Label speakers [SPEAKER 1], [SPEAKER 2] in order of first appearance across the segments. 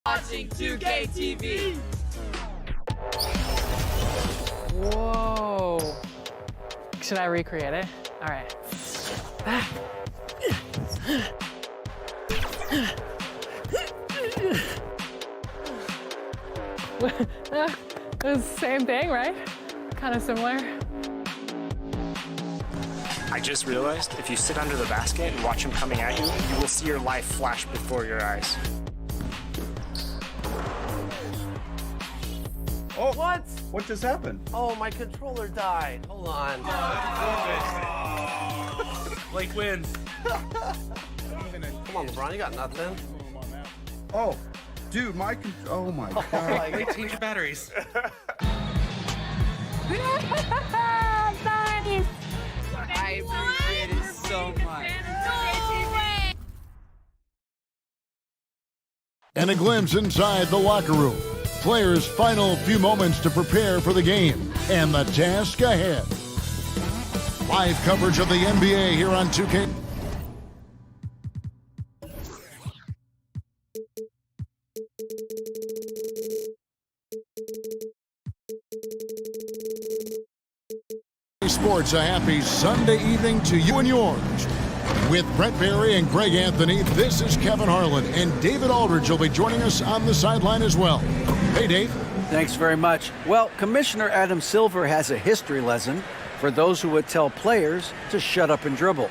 [SPEAKER 1] Watching 2K TV.
[SPEAKER 2] Whoa. Should I recreate it? All right. It was the same thing, right? Kind of similar.
[SPEAKER 3] I just realized if you sit under the basket and watch him coming at you, you will see your life flash before your eyes.
[SPEAKER 4] Oh, what just happened?
[SPEAKER 5] Oh, my controller died. Hold on.
[SPEAKER 6] Blake wins.
[SPEAKER 5] Come on, LeBron, you got nothing.
[SPEAKER 4] Oh, dude, oh my God.
[SPEAKER 6] Blake, change your batteries.
[SPEAKER 1] I appreciate it so much.
[SPEAKER 7] And a glimpse inside the locker room. Players' final few moments to prepare for the game and the task ahead. Live coverage of the NBA here on 2K. Sports, a happy Sunday evening to you and yours. With Brent Barry and Greg Anthony, this is Kevin Harlan, and David Aldridge will be joining us on the sideline as well. Hey, Dave.
[SPEAKER 8] Thanks very much. Well, Commissioner Adam Silver has a history lesson for those who would tell players to shut up and dribble.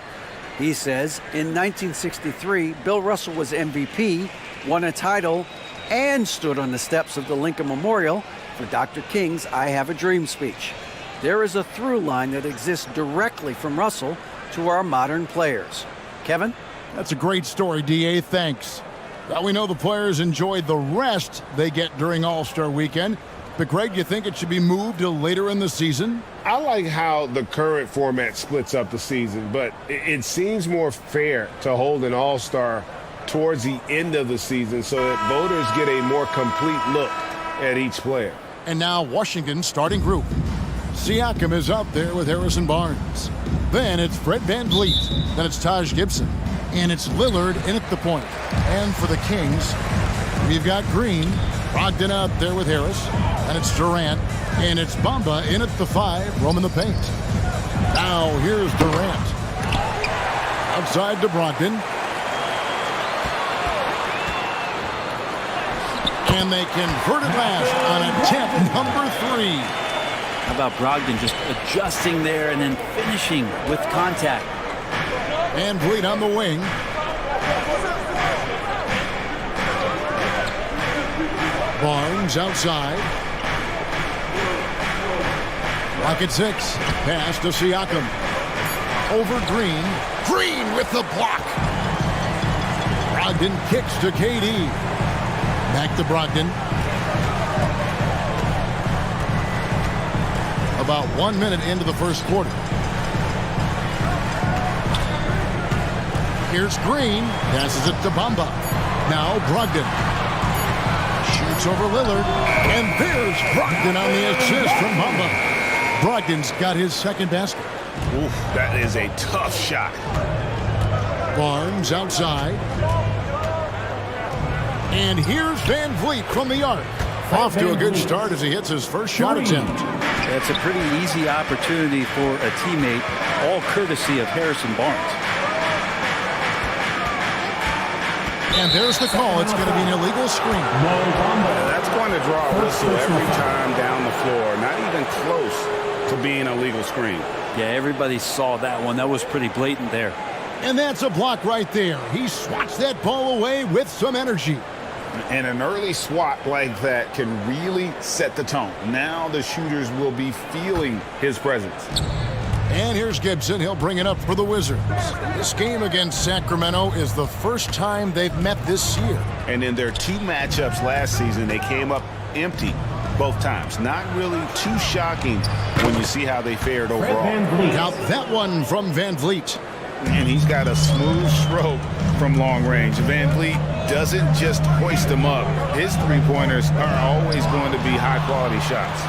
[SPEAKER 8] He says in 1963, Bill Russell was MVP, won a title, and stood on the steps of the Lincoln Memorial for Dr. King's I Have a Dream speech. There is a through line that exists directly from Russell to our modern players. Kevin?
[SPEAKER 7] That's a great story, D.A. Thanks. Well, we know the players enjoyed the rest they get during All-Star Weekend. But, Greg, you think it should be moved to later in the season?
[SPEAKER 9] I like how the current format splits up the season, but it seems more fair to hold an All-Star towards the end of the season so that voters get a more complete look at each player.
[SPEAKER 7] And now Washington's starting group. Siakam is out there with Harrison Barnes. Then it's Fred VanVleet. Then it's Taj Gibson. And it's Lillard in at the point. And for the Kings, we've got Green, Brogdon out there with Harris. And it's Durant. And it's Bamba in at the 5, roaming the paint. Now here's Durant. Outside to Brogdon. And they convert it last on attempt number 3.
[SPEAKER 10] How about Brogdon just adjusting there and then finishing with contact.
[SPEAKER 7] VanVleet on the wing. Barnes outside. Rocket 6. Pass to Siakam. Over Green. Green with the block. Brogdon kicks to KD. Back to Brogdon. About 1 minute into the first quarter. Here's Green. Passes it to Bamba. Now Brogdon. Shoots over Lillard. And there's Brogdon on the assist from Bamba. Brogdon's got his second basket.
[SPEAKER 9] Oof, that is a tough shot.
[SPEAKER 7] Barnes outside. And here's VanVleet from the arc. Off to a good start as he hits his first shot attempt.
[SPEAKER 10] That's a pretty easy opportunity for a teammate, all courtesy of Harrison Barnes.
[SPEAKER 7] And there's the call. It's going to be an illegal screen.
[SPEAKER 9] That's going to draw a whistle every time down the floor. Not even close to being a legal screen.
[SPEAKER 10] Yeah, everybody saw that one. That was pretty blatant there.
[SPEAKER 7] And that's a block right there. He swats that ball away with some energy.
[SPEAKER 9] And an early swat like that can really set the tone. Now the shooters will be feeling his presence.
[SPEAKER 7] And here's Gibson. He'll bring it up for the Wizards. This game against Sacramento is the first time they've met this year.
[SPEAKER 9] And in their 2 matchups last season, they came up empty both times. Not really too shocking when you see how they fared overall.
[SPEAKER 7] Now that one from VanVleet.
[SPEAKER 9] And he's got a smooth stroke from long range. VanVleet doesn't just hoist them up. His three-pointers are always going to be high-quality shots.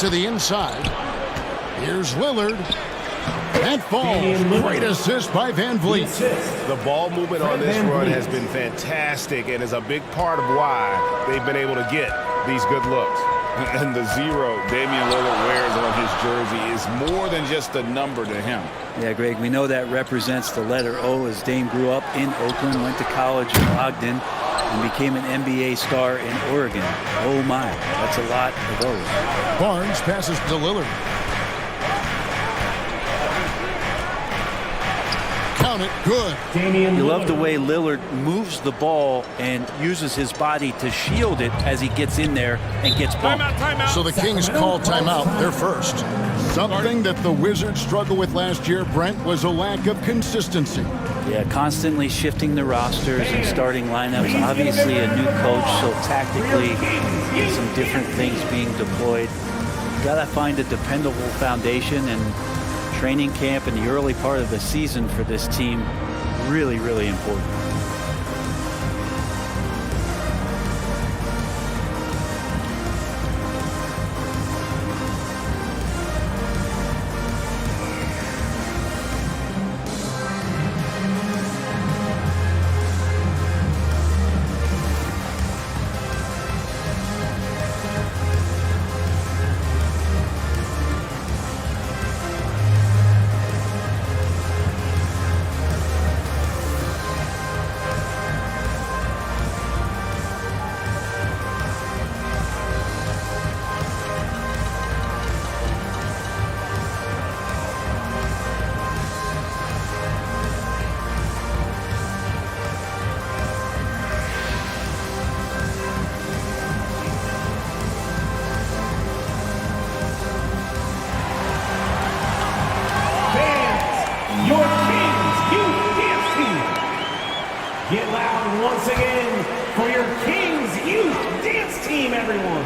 [SPEAKER 7] To the inside. Here's Lillard. That falls. Great assist by Van Vliet.
[SPEAKER 9] The ball movement on this run has been fantastic and is a big part of why they've been able to get these good looks. And the 0 Damian Lillard wears on his jersey is more than just a number to him.
[SPEAKER 10] Yeah, Greg, we know that represents the letter O, as Dame grew up in Oakland, went to college in Ogden, and became an NBA star in Oregon. Oh my, that's a lot of O's.
[SPEAKER 7] Barnes passes to Lillard. Count it, good.
[SPEAKER 10] You love the way Lillard moves the ball and uses his body to shield it as he gets in there and gets bumped.
[SPEAKER 7] So the Kings call timeout. They're first. Something that the Wizards struggled with last year, Brent, was a lack of consistency.
[SPEAKER 10] Yeah, constantly shifting the rosters and starting lineups. Obviously a new coach, so tactically some different things being deployed. Got to find a dependable foundation, and training camp in the early part of the season for this team really, really important.
[SPEAKER 11] Get loud once again for your Kings Youth Dance Team, everyone.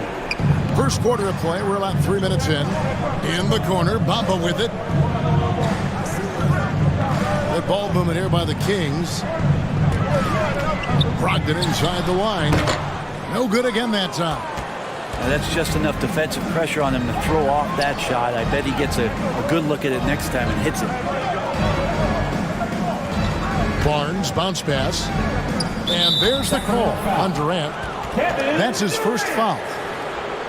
[SPEAKER 7] First quarter of play. We're about 3 minutes in. In the corner, Bamba with it. Good ball movement here by the Kings. Brogdon inside the line. No good again that time.
[SPEAKER 10] Now that's just enough defensive pressure on him to throw off that shot. I bet he gets a good look at it next time and hits it.
[SPEAKER 7] Barnes, bounce pass. And there's the call on Durant. That's his first foul.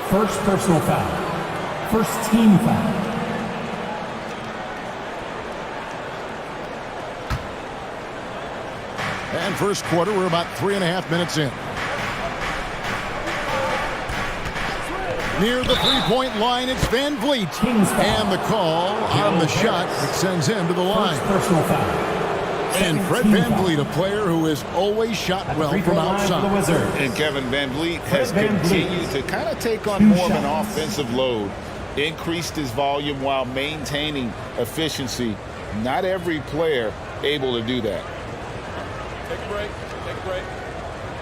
[SPEAKER 11] First personal foul. First team foul.
[SPEAKER 7] And first quarter, we're about 3.5 minutes in. Near the three-point line, it's Van Vliet. And the call on the shot that sends him to the line.
[SPEAKER 11] Personal foul.
[SPEAKER 7] And Fred Van Vliet, a player who has always shot well from outside.
[SPEAKER 12] And Kevin Van Vliet has continued to kind of take on more of an offensive load, increased his volume while maintaining efficiency. Not every player able to do that.
[SPEAKER 13] Take a break. Take a break.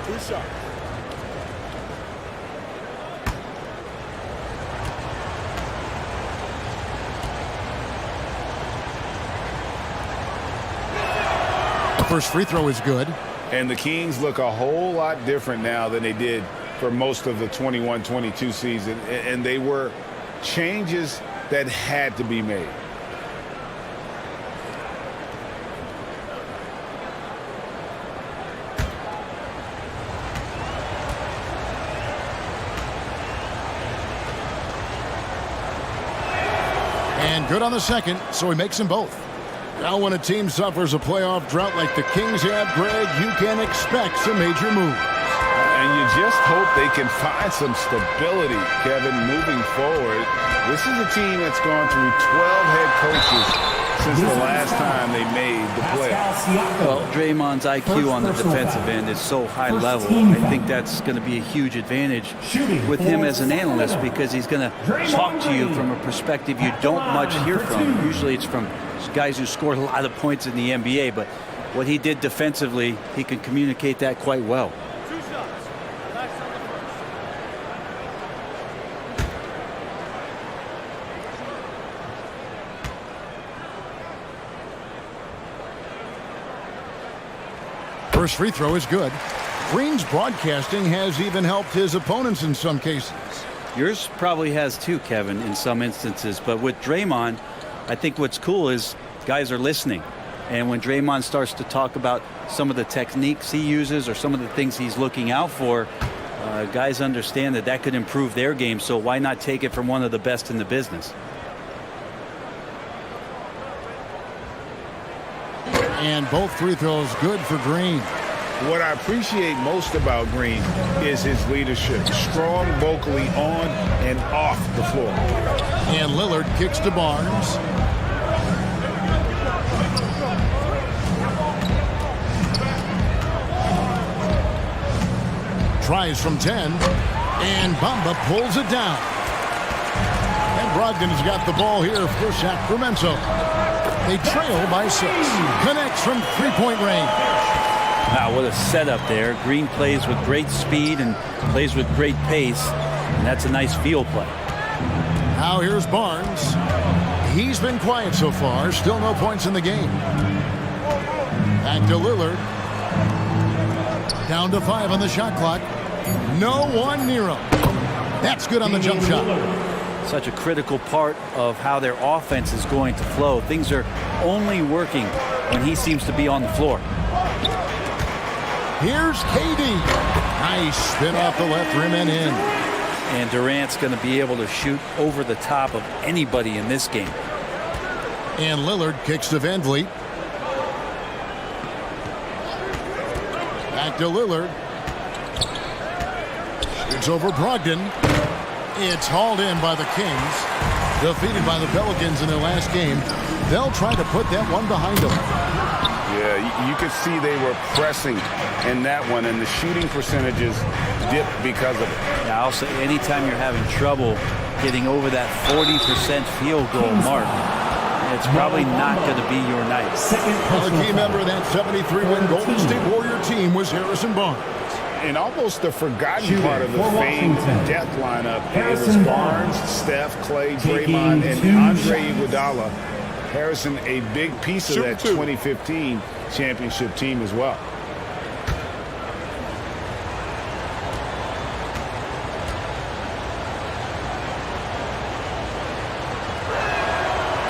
[SPEAKER 13] 2 shots.
[SPEAKER 7] First free throw is good.
[SPEAKER 12] And the Kings look a whole lot different now than they did for most of the 21-22 season. And they were changes that had to be made.
[SPEAKER 7] And good on the second, so he makes them both. Now when a team suffers a playoff drought like the Kings have, Greg, you can expect some major moves.
[SPEAKER 12] And you just hope they can find some stability, Kevin, moving forward. This is a team that's gone through 12 head coaches since the last time they made the playoffs.
[SPEAKER 10] Well, Draymond's IQ on the defensive end is so high level. I think that's going to be a huge advantage with him as an analyst, because he's going to talk to you from a perspective you don't much hear from. Usually it's from guys who scored a lot of points in the NBA, but what he did defensively, he can communicate that quite well.
[SPEAKER 13] 2 shots.
[SPEAKER 7] First free throw is good. Green's broadcasting has even helped his opponents in some cases.
[SPEAKER 10] Yours probably has too, Kevin, in some instances, but with Draymond, I think what's cool is guys are listening. And when Draymond starts to talk about some of the techniques he uses or some of the things he's looking out for, guys understand that that could improve their game. So why not take it from one of the best in the business?
[SPEAKER 7] And both free throws good for Green.
[SPEAKER 12] What I appreciate most about Green is his leadership. Strong vocally on and off the floor.
[SPEAKER 7] And Lillard kicks to Barnes. Tries from 10. And Bamba pulls it down. And Brogdon has got the ball here for Sacramento. They trail by 6. Connects from three-point range.
[SPEAKER 10] Wow, what a setup there. Green plays with great speed and plays with great pace. And that's a nice field play.
[SPEAKER 7] Now here's Barnes. He's been quiet so far. Still no points in the game. Back to Lillard. Down to 5 on the shot clock. No one near him. That's good on the jump shot.
[SPEAKER 10] Such a critical part of how their offense is going to flow. Things are only working when he seems to be on the floor.
[SPEAKER 7] Here's KD. Nice spin off the left rim and in.
[SPEAKER 10] And Durant's going to be able to shoot over the top of anybody in this game.
[SPEAKER 7] And Lillard kicks to Van Vliet. Back to Lillard. Shoots over Brogdon. It's hauled in by the Kings. Defeated by the Pelicans in their last game. They'll try to put that one behind them.
[SPEAKER 9] Yeah, you could see they were pressing in that one, and the shooting percentages dipped because of it.
[SPEAKER 10] Yeah, I'll say anytime you're having trouble getting over that 40% field goal mark, it's probably not going to be your night.
[SPEAKER 7] Well, a key member of that 73-win Golden State Warrior team was Harrison Barnes.
[SPEAKER 12] And almost the forgotten part of the famed death lineup, it was Barnes, Steph, Clay, Draymond, and Andre Iguodala. Harrison, a big piece of that 2015 championship team as well.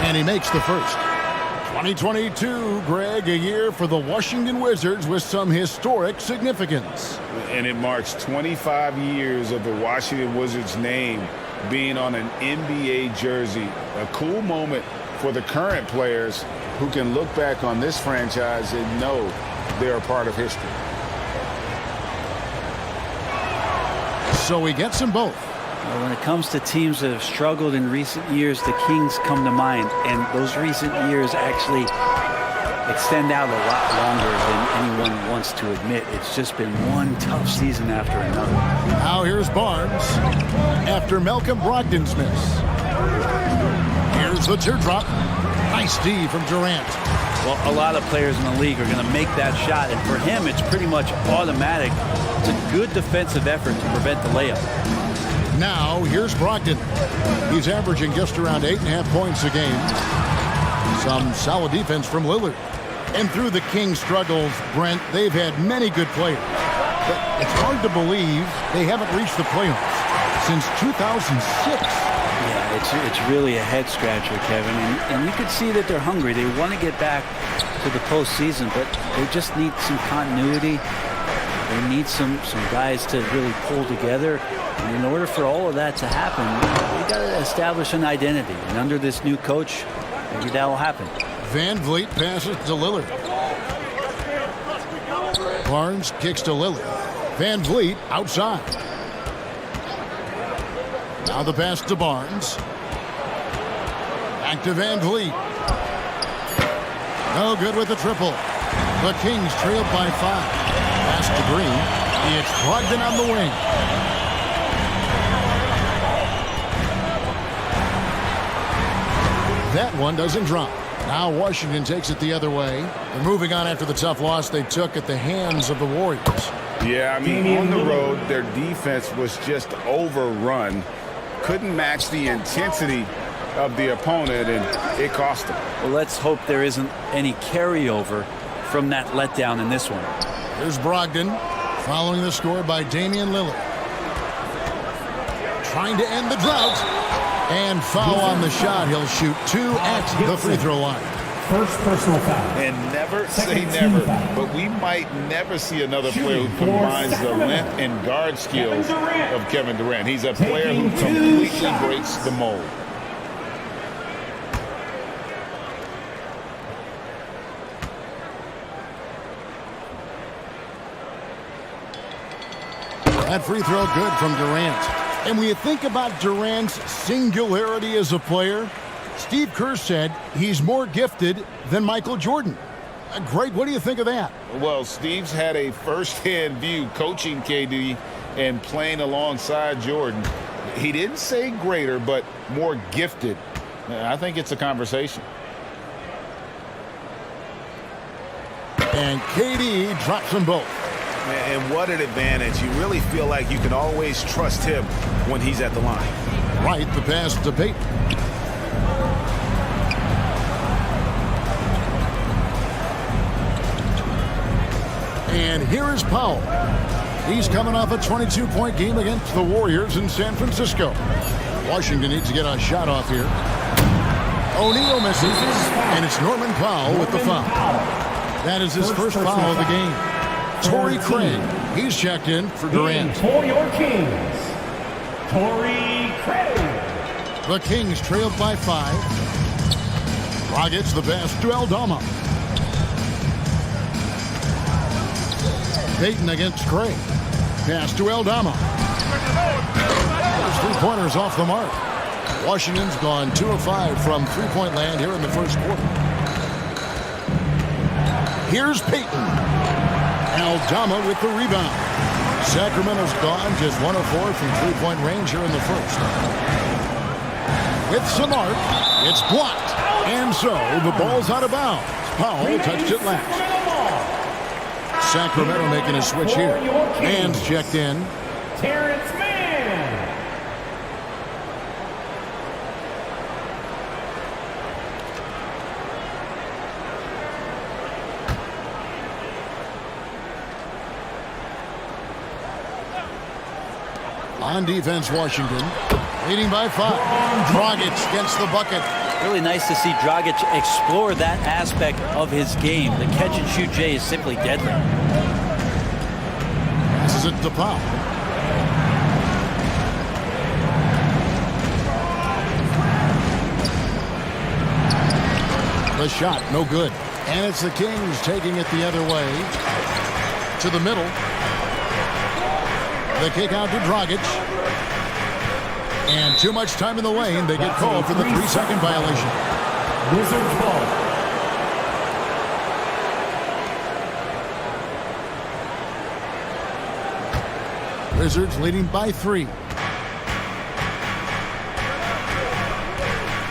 [SPEAKER 7] And he makes the first. 2022, Greg, a year for the Washington Wizards with some historic significance.
[SPEAKER 12] And it marks 25 years of the Washington Wizards name being on an NBA jersey. A cool moment for the current players who can look back on this franchise and know they're a part of history.
[SPEAKER 7] So he gets them both.
[SPEAKER 10] Well, when it comes to teams that have struggled in recent years, the Kings come to mind. And those recent years actually extend out a lot longer than anyone wants to admit. It's just been one tough season after another.
[SPEAKER 7] Now here's Barnes after Malcolm Brogdon's miss. Here's the teardrop. Nice D from Durant.
[SPEAKER 10] Well, a lot of players in the league are going to make that shot, and for him, it's pretty much automatic. It's a good defensive effort to prevent the layup.
[SPEAKER 7] Now, here's Brogdon. He's averaging just around 8.5 points a game. Some solid defense from Lillard. And through the Kings' struggles, Brent, they've had many good players. But it's hard to believe they haven't reached the playoffs since 2006.
[SPEAKER 10] Yeah, it's really a head-scratcher, Kevin. And you can see that they're hungry. They want to get back to the postseason, but they just need some continuity. They need some guys to really pull together. And in order for all of that to happen, they got to establish an identity. And under this new coach, maybe that will happen.
[SPEAKER 7] Van Vliet passes to Lillard. Barnes kicks to Lillard. Van Vliet outside. Now the pass to Barnes. Back to Van Vliet. No good with the triple. The Kings trailed by 5. Pass to Green. It's Brogdon on the wing. That one doesn't drop. Now Washington takes it the other way. They're moving on after the tough loss they took at the hands of the Warriors.
[SPEAKER 12] Yeah, I mean, on the road, their defense was just overrun. Couldn't match the intensity of the opponent, and it cost them.
[SPEAKER 10] Well, let's hope there isn't any carryover from that letdown in this one.
[SPEAKER 7] Here's Brogdon following the score by Damian Lillard. trying to end the drought. And foul on the shot. He'll shoot 2 at the free throw line.
[SPEAKER 11] First personal foul.
[SPEAKER 12] And never say never, but we might never see another player who combines the length and guard skills of Kevin Durant. He's a player who completely breaks the mold.
[SPEAKER 7] That free throw good from Durant. And when you think about Durant's singularity as a player, Steve Kerr said he's more gifted than Michael Jordan. Greg, what do you think of that?
[SPEAKER 12] Well, Steve's had a first-hand view coaching KD and playing alongside Jordan. He didn't say greater, but more gifted. I think it's a conversation.
[SPEAKER 7] And KD drops them both.
[SPEAKER 14] And what an advantage. You really feel like you can always trust him when he's at the line.
[SPEAKER 7] Right, the pass to Payton. And here is Powell. He's coming off a 22-point game against the Warriors in San Francisco. Washington needs to get a shot off here. O'Neal misses, and it's Norman Powell with the foul. That is his first foul of the game. Torrey Craig, he's checked in for Durant.
[SPEAKER 11] For your Kings, Torrey Craig.
[SPEAKER 7] The Kings trailed by 5. Dragic the pass to Aldama. Payton against Craig. Pass to Aldama. There's 3-pointers off the mark. Washington's gone 2 of 5 from 3-point land here in the first quarter. Here's Payton. Aldama with the rebound. Sacramento's gone just 1 of 4 from 3-point range here in the first. With some arc, it's blocked. And so the ball's out of bounds. Powell touched it last. Sacramento making a switch here. Mann's checked in.
[SPEAKER 11] Terrence Mann.
[SPEAKER 7] On defense, Washington leading by 5. Dragic against the bucket.
[SPEAKER 10] Really nice to see Dragic explore that aspect of his game. The catch-and-shoot J is simply deadly.
[SPEAKER 7] This is it to Powell. The shot, no good. And it's the Kings taking it the other way. To the middle. The kick out to Dragic. And too much time in the lane. They get called for the 3-second violation.
[SPEAKER 11] Wizards ball.
[SPEAKER 7] Wizards leading by 3.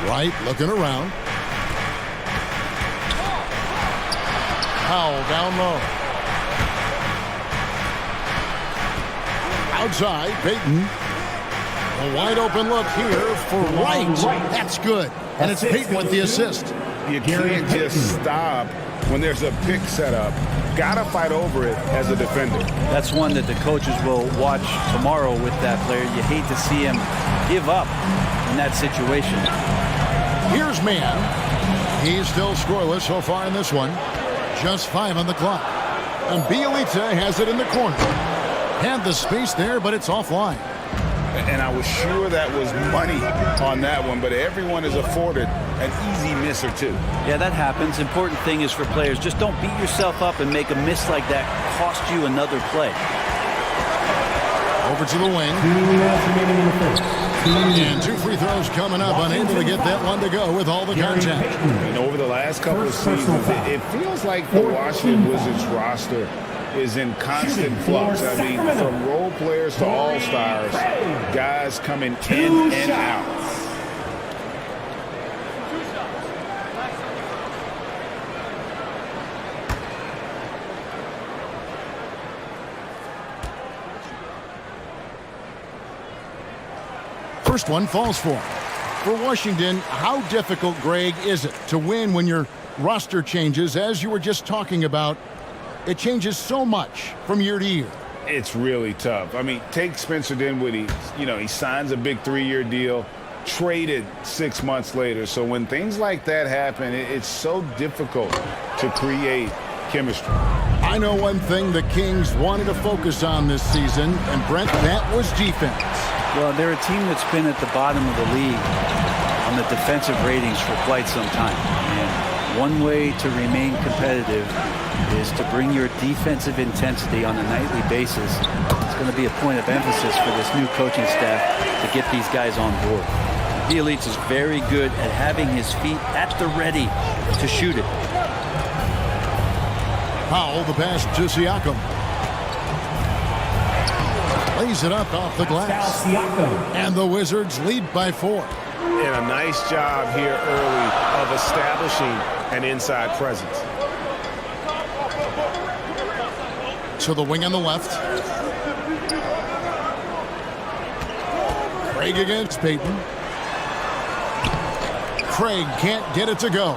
[SPEAKER 7] Wright looking around. Powell down low. Outside, Payton. A wide open look here for Wright. That's good. And it's Payton with the assist.
[SPEAKER 12] You can't just stop when there's a pick set up. Gotta fight over it as a defender.
[SPEAKER 10] That's one that the coaches will watch tomorrow with that player. You hate to see him give up in that situation.
[SPEAKER 7] Here's Mann. He's still scoreless so far in this one. Just 5 on the clock. And Bielitsa has it in the corner. Had the space there, but it's offline.
[SPEAKER 12] And I was sure that was money on that one, but everyone is afforded an easy miss or two.
[SPEAKER 10] Yeah, that happens. Important thing is for players, just don't beat yourself up and make a miss like that cost you another play.
[SPEAKER 7] Over to the wing. And 2 free throws coming up, unable to get that one to go with all the contact.
[SPEAKER 12] And over the last couple of seasons, it feels like the Washington Wizards roster is in constant flux. I mean, from role players to all-stars, guys coming in and out.
[SPEAKER 7] First one falls for him. For Washington, how difficult, Greg, is it to win when your roster changes, as you were just talking about? It changes so much from year to year.
[SPEAKER 9] it's really tough. I mean, take Spencer Dinwiddie. He signs a big 3-year deal, traded 6 months later. So when things like that happen, it's so difficult to create chemistry.
[SPEAKER 7] I know one thing the Kings wanted to focus on this season, and Brent, that was defense.
[SPEAKER 10] Well, they're a team that's been at the bottom of the league on the defensive ratings for quite some time. And one way to remain competitive is to bring your defensive intensity on a nightly basis. It's going to be a point of emphasis for this new coaching staff to get these guys on board. Bjelica is very good at having his feet at the ready to shoot it.
[SPEAKER 7] Powell, the pass to Siakam. Lays it up off the glass. And the Wizards lead by 4.
[SPEAKER 14] And a nice job here early of establishing an inside presence.
[SPEAKER 7] To the wing on the left. Craig against Payton. Craig can't get it to go.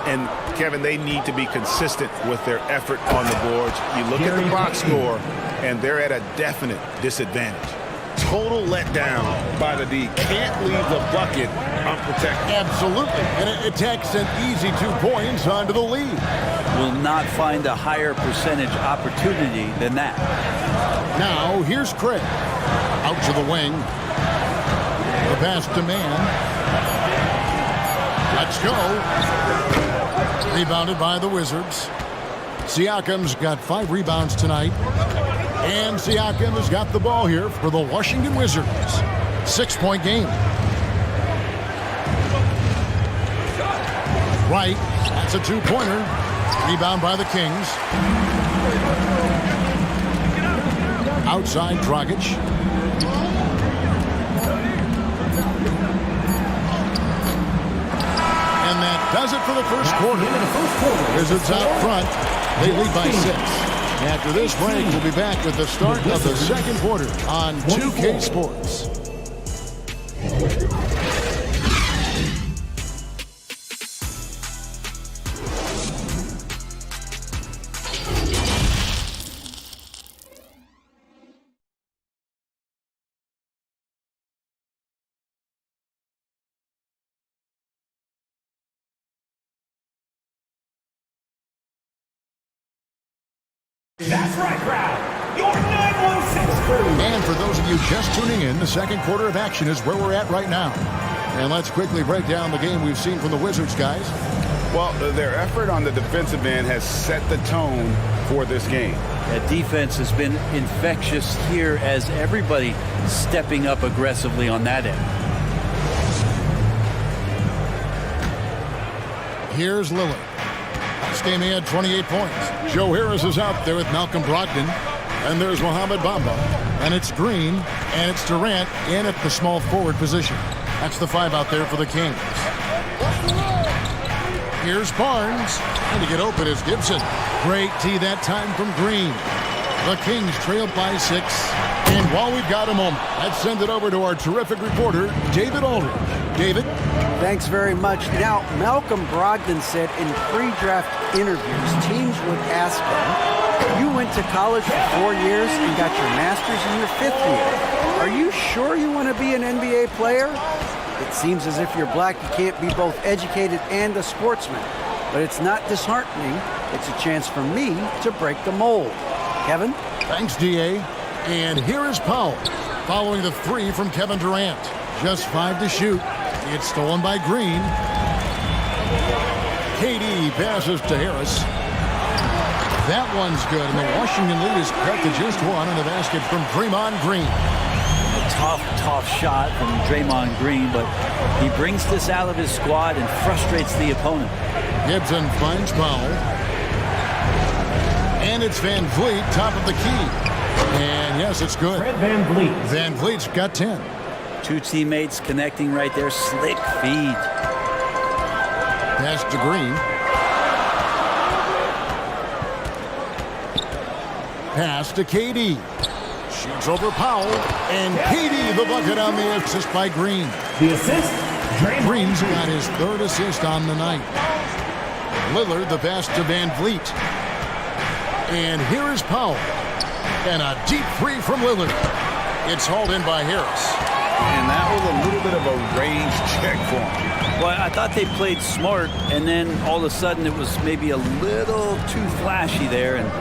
[SPEAKER 14] And Kevin, they need to be consistent with their effort on the boards. You look at the box score, and they're at a definite disadvantage. Total letdown by the D. Can't leave the bucket unprotected.
[SPEAKER 7] Absolutely. And it takes an easy 2 points onto the lead.
[SPEAKER 10] Will not find a higher percentage opportunity than that.
[SPEAKER 7] Now, here's Craig. Out to the wing. The pass to man. Let's go. Rebounded by the Wizards. Siakam's got 5 rebounds tonight. And Siakam has got the ball here for the Washington Wizards. 6-point game. Right. That's a 2-pointer. Rebound by the Kings. Outside Dragic. And that does it for the first quarter. Wizards out front. They lead by 6. After this break, we'll be back with the start of the second quarter on 2K Sports.
[SPEAKER 11] That's right, crowd. Your 916 crew.
[SPEAKER 7] And for those of you just tuning in, the second quarter of action is where we're at right now. And let's quickly break down the game we've seen from the Wizards, guys.
[SPEAKER 9] Well, their effort on the defensive end has set the tone for this game.
[SPEAKER 10] That defense has been infectious here as everybody stepping up aggressively on that end.
[SPEAKER 7] Here's Lillard. This game he had 28 points. Joe Harris is out there with Malcolm Brogdon. And there's Mohamed Bamba. And it's Green. And it's Durant in at the small forward position. That's the 5 out there for the Kings. Here's Barnes. And to get open is Gibson. Great tee that time from Green. The Kings trail by 6. And while we've got a moment, let's send it over to our terrific reporter, David Aldridge. David?
[SPEAKER 8] Thanks very much. Now, Malcolm Brogdon said in pre-draft interviews, teams would ask him, you went to college for 4 years and got your master's in your 5th year. Are you sure you want to be an NBA player? It seems as if you're black, you can't be both educated and a sportsman. But it's not disheartening. It's a chance for me to break the mold. Kevin?
[SPEAKER 7] Thanks, D.A. And here is Powell, following the 3 from Kevin Durant. Just 5 to shoot. It's stolen by Green. KD passes to Harris. That one's good, and the Washington lead is cut to just 1 on the basket from Draymond Green.
[SPEAKER 10] A tough shot from Draymond Green, but he brings this out of his squad and frustrates the opponent.
[SPEAKER 7] Gibson finds Powell. And it's Van Vliet, top of the key. And yes, it's good.
[SPEAKER 11] Fred Van Vliet.
[SPEAKER 7] Van Vliet's got 10.
[SPEAKER 10] 2 teammates connecting right there. Slick feed.
[SPEAKER 7] Pass to Green. Pass to KD. Shoots over Powell. And KD, the bucket on the assist by Green.
[SPEAKER 11] The assist,
[SPEAKER 7] Green's got his 3rd assist on the night. Lillard, the pass to Van Vliet. And here is Powell. And a deep three from Lillard. It's hauled in by Harris.
[SPEAKER 14] And that was a little bit of a range check for him.
[SPEAKER 10] Well, I thought they played smart, and then all of a sudden it was maybe a little too flashy there, and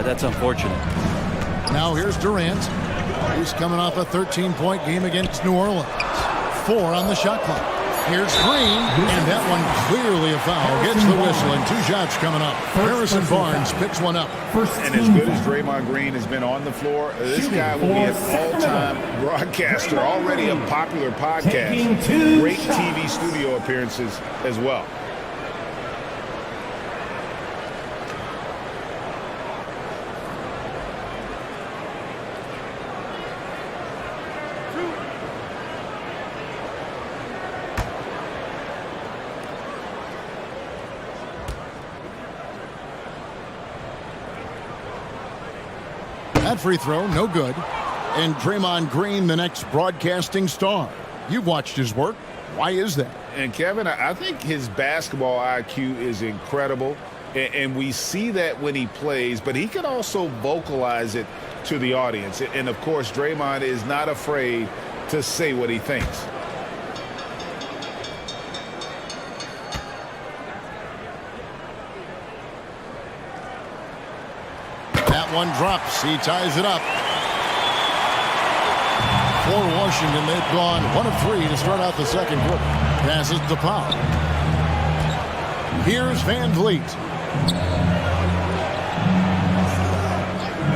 [SPEAKER 10] that's unfortunate.
[SPEAKER 7] Now here's Durant. He's coming off a 13-point game against New Orleans. 4 on the shot clock. Here's Green, and that one clearly a foul. Gets the whistle, and 2 shots coming up. Harrison Barnes picks one up.
[SPEAKER 14] And as good as Draymond Green has been on the floor, this guy will be an all-time broadcaster, already a popular podcast. Great TV studio appearances as well.
[SPEAKER 7] That free throw, no good. And Draymond Green, the next broadcasting star. You've watched his work. Why is that?
[SPEAKER 14] And Kevin, I think his basketball IQ is incredible. And we see that when he plays, but he can also vocalize it to the audience. And of course, Draymond is not afraid to say what he thinks.
[SPEAKER 7] That one drops. He ties it up. For Washington, they've gone 1 of 3 to start out the second quarter. Passes to Powell. Here's Van Vliet.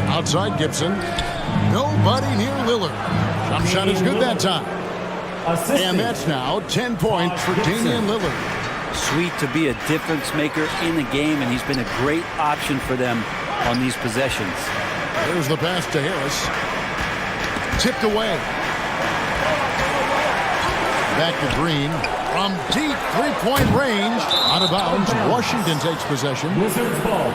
[SPEAKER 7] Outside Gibson. Nobody near Lillard. Jump shot is good that time. And that's now 10 points for Damian Lillard.
[SPEAKER 10] Sweet to be a difference maker in the game, and he's been a great option for them on these possessions.
[SPEAKER 7] There's the pass to Harris. Tipped away. Back to Green. From deep three-point range. Out of bounds. Washington takes possession.
[SPEAKER 11] Wizards ball.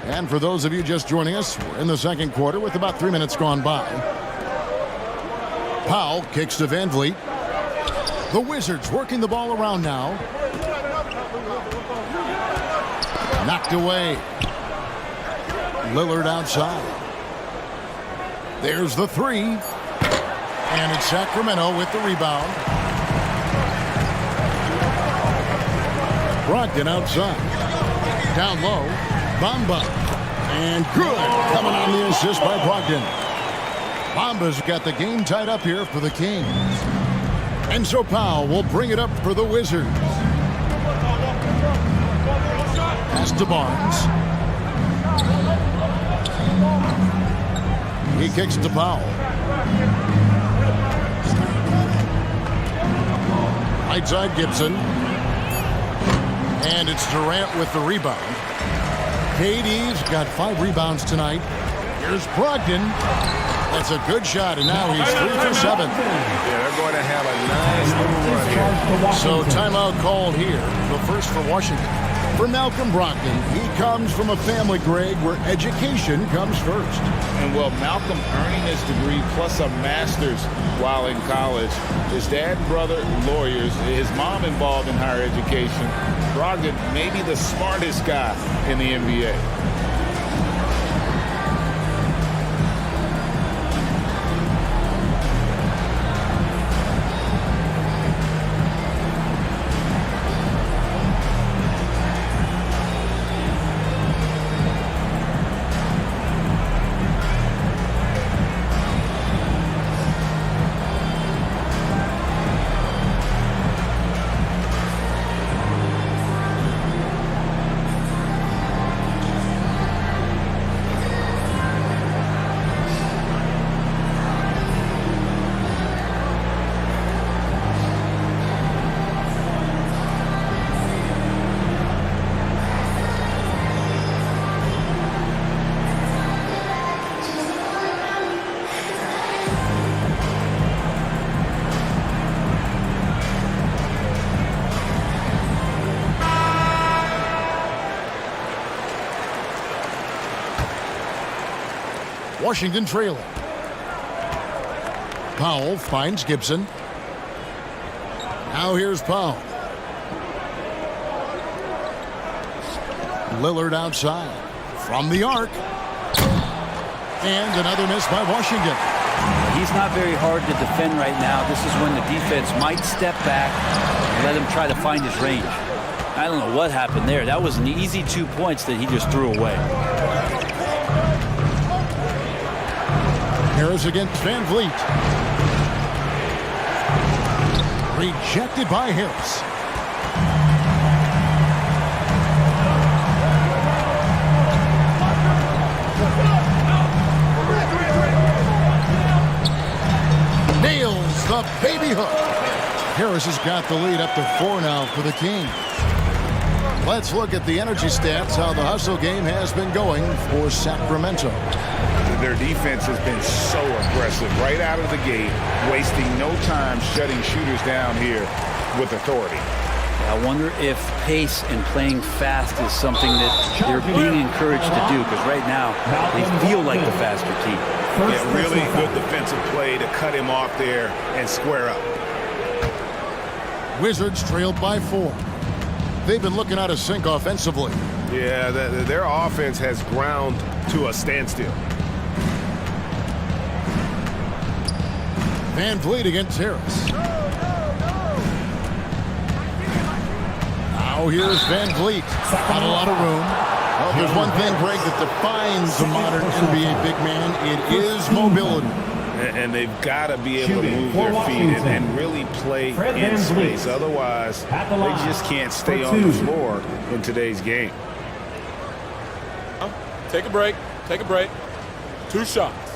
[SPEAKER 7] And for those of you just joining us, we're in the second quarter with about 3 minutes gone by. Powell kicks to Van Vliet. The Wizards working the ball around now. Knocked away. Lillard outside. There's the 3. And it's Sacramento with the rebound. Brogdon outside. Down low. Bamba. And good. Coming on the assist by Brogdon. Bamba's got the game tied up here for the Kings. And so Powell will bring it up for the Wizards. Pass to Barnes. He kicks to Powell. Right side Gibson. And it's Durant with the rebound. KD's got 5 rebounds tonight. Here's Brogdon. That's a good shot, and now he's 3 for 7.
[SPEAKER 14] Yeah, they're going to have a nice little run here.
[SPEAKER 7] So timeout called here. The first for Washington. For Malcolm Brogdon, he comes from a family, Greg, where education comes first.
[SPEAKER 12] And well, Malcolm earning his degree plus a master's while in college. His dad and brother, lawyers. His mom involved in higher education. Brogdon, maybe the smartest guy in the NBA.
[SPEAKER 7] Washington trailing. Powell finds Gibson. Now here's Powell. Lillard outside. From the arc. And another miss by Washington.
[SPEAKER 10] He's not very hard to defend right now. This is when the defense might step back and let him try to find his range. I don't know what happened there. That was an easy 2 points that he just threw away.
[SPEAKER 7] Harris against Van Vliet. Rejected by Harris. Nails the baby hook. Harris has got the lead up to 4 now for the Kings. Let's look at the energy stats, how the hustle game has been going for Sacramento.
[SPEAKER 14] Their defense has been so aggressive right out of the gate, wasting no time shutting shooters down here with authority.
[SPEAKER 10] I wonder if pace and playing fast is something that they're being encouraged to do, because right now they feel like the faster team.
[SPEAKER 14] Yeah, really good defensive play to cut him off there and square up.
[SPEAKER 7] Wizards trailed by 4. They've been looking out of sync offensively.
[SPEAKER 14] Yeah, their offense has ground to a standstill.
[SPEAKER 7] Van Vliet against Harris. Now here's Van Vliet. Not a lot of room. Well, there's one thing, Greg, that defines the modern NBA big man. It is mobility.
[SPEAKER 14] And they've got to be able to move their feet and really play in space. Otherwise, they just can't stay on the floor in today's game.
[SPEAKER 13] Take a break. Take a break. 2 shots.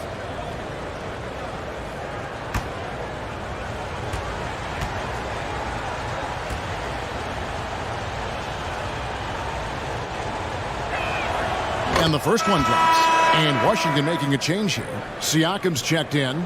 [SPEAKER 7] And the first one drops. And Washington making a change here. Siakam's checked in.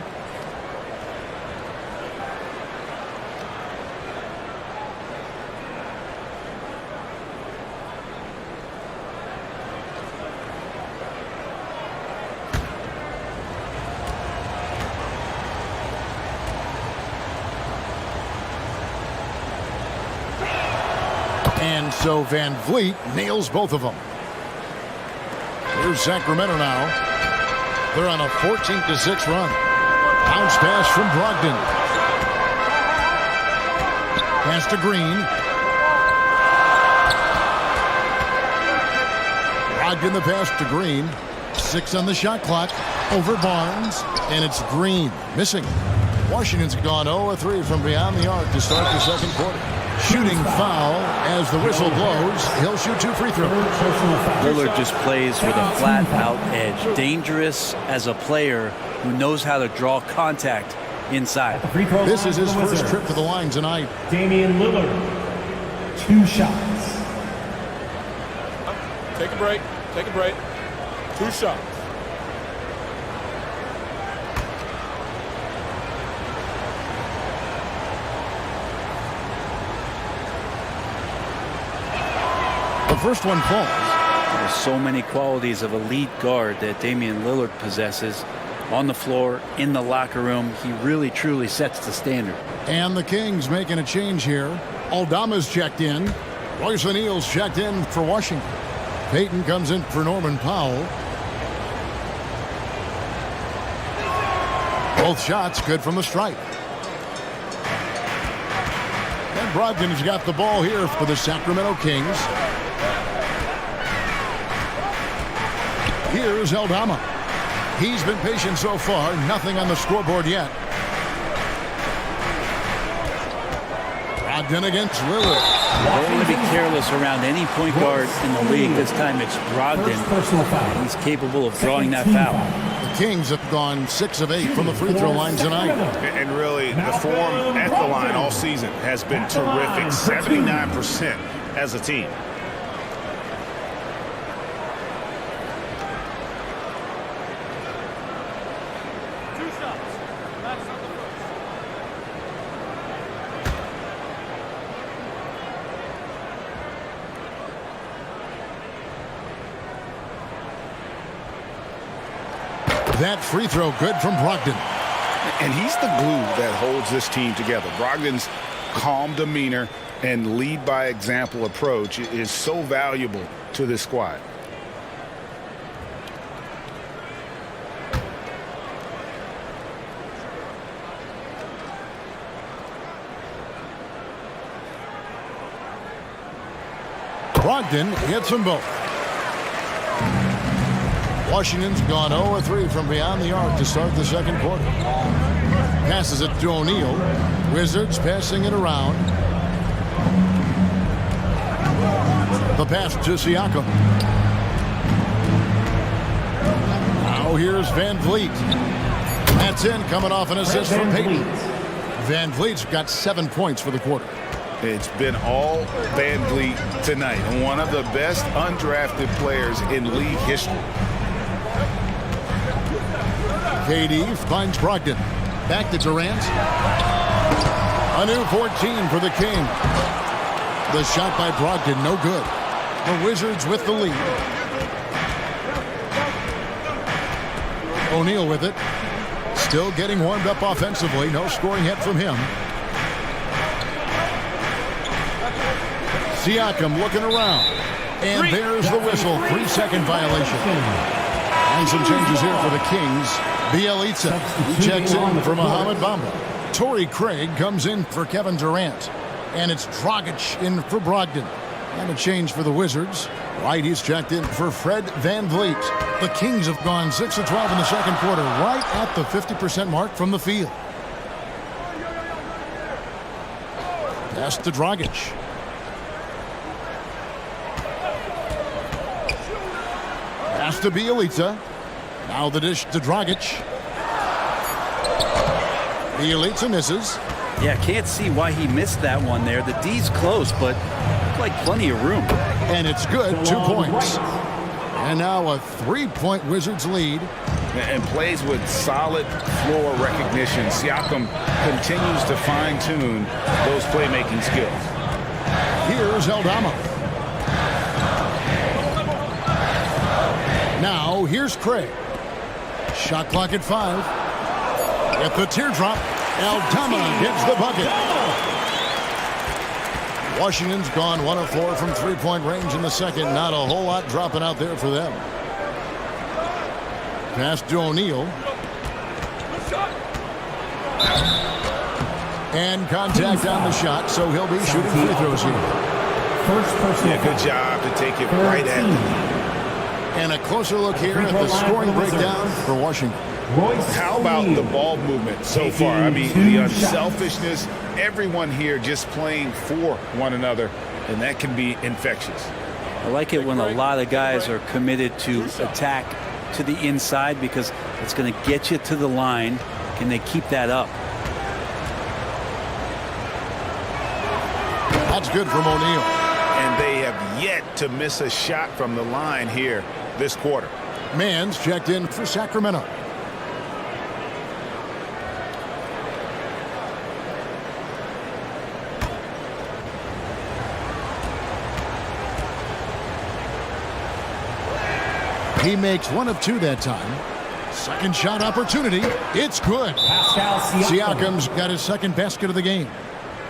[SPEAKER 7] And so Van Vliet nails both of them. Here's Sacramento now. They're on a 14-6 run. Bounce pass from Brogdon. Pass to Green. Brogdon the pass to Green. 6 on the shot clock. Over Barnes. And it's Green missing. Washington's gone 0-3 from beyond the arc to start the second quarter. Shooting foul as the whistle blows. He'll shoot 2 free throws.
[SPEAKER 10] Lillard just plays with a flat-out edge. Dangerous as a player who knows how to draw contact inside.
[SPEAKER 7] This is his first trip to the line tonight.
[SPEAKER 11] Damian Lillard, 2 shots.
[SPEAKER 13] Take a break. Take a break. 2 shots.
[SPEAKER 7] The first one falls.
[SPEAKER 10] There's so many qualities of elite guard that Damian Lillard possesses on the floor, in the locker room. He really, truly sets the standard.
[SPEAKER 7] And the Kings making a change here. Aldama's checked in. Royce O'Neal's checked in for Washington. Payton comes in for Norman Powell. Both shots good from the stripe. And Brogdon's got the ball here for the Sacramento Kings. Here's Aldama. He's been patient so far. Nothing on the scoreboard yet. Brogdon against Lillard.
[SPEAKER 10] They're going to be careless around any point guard in the league. This time it's Brogdon. He's capable of drawing that foul.
[SPEAKER 7] The Kings have gone 6 of 8 from the free throw line tonight.
[SPEAKER 14] And really, the form at the line all season has been terrific. 79% as a team.
[SPEAKER 7] That free throw good from Brogdon.
[SPEAKER 14] And he's the glue that holds this team together. Brogdon's calm demeanor and lead by example approach is so valuable to this squad.
[SPEAKER 7] Brogdon hits them both. Washington's gone 0-3 from beyond the arc to start the second quarter. Passes it to O'Neal. Wizards passing it around. The pass to Siakam. Now here's Van Vliet. That's in, coming off an assist from Payton. Van Vliet's got 7 points for the quarter.
[SPEAKER 14] It's been all Van Vliet tonight. One of the best undrafted players in league history.
[SPEAKER 7] KD finds Brogdon. Back to Durant. A new 14 for the King. The shot by Brogdon, no good. The Wizards with the lead. O'Neal with it. Still getting warmed up offensively. No scoring yet from him. Siakam looking around. And there's the whistle. 3-second violation. And some changes here for the Kings. Bjelica checks in for Mohamed Bamba. Torrey Craig comes in for Kevin Durant. And it's Dragic in for Brogdon. And a change for the Wizards. White, he's checked in for Fred VanVleet. The Kings have gone 6 of 12 in the second quarter, right at the 50% mark from the field. Pass to Dragic. Pass to Bjelica. Now the dish to Dragic. Bjelica misses.
[SPEAKER 10] Yeah, can't see why he missed that one there. The D's close, but looked like plenty of room.
[SPEAKER 7] And it's good, 2 points. And now a 3-point Wizards lead.
[SPEAKER 14] And plays with solid floor recognition. Siakam continues to fine-tune those playmaking skills.
[SPEAKER 7] Here's Aldama. Now here's Craig. Shot clock at 5. At the teardrop, Aldama gets the bucket. Washington's gone 1 of 4 from 3-point range in the second. Not a whole lot dropping out there for them. Pass to O'Neal. And contact on the shot, so he'll be shooting free throws here.
[SPEAKER 14] Yeah, good job to take it right at him.
[SPEAKER 7] And a closer look here at the scoring breakdown for Washington.
[SPEAKER 14] How about the ball movement so far? I mean, the unselfishness, everyone here just playing for one another, and that can be infectious.
[SPEAKER 10] I like it when a lot of guys are committed to attack to the inside because it's going to get you to the line. Can they keep that up?
[SPEAKER 7] That's good from O'Neal.
[SPEAKER 14] And they have yet to miss a shot from the line here this quarter.
[SPEAKER 7] Mann's checked in for Sacramento. He makes 1 of 2 that time. Second shot opportunity. It's good. Siakam's got his second basket of the game.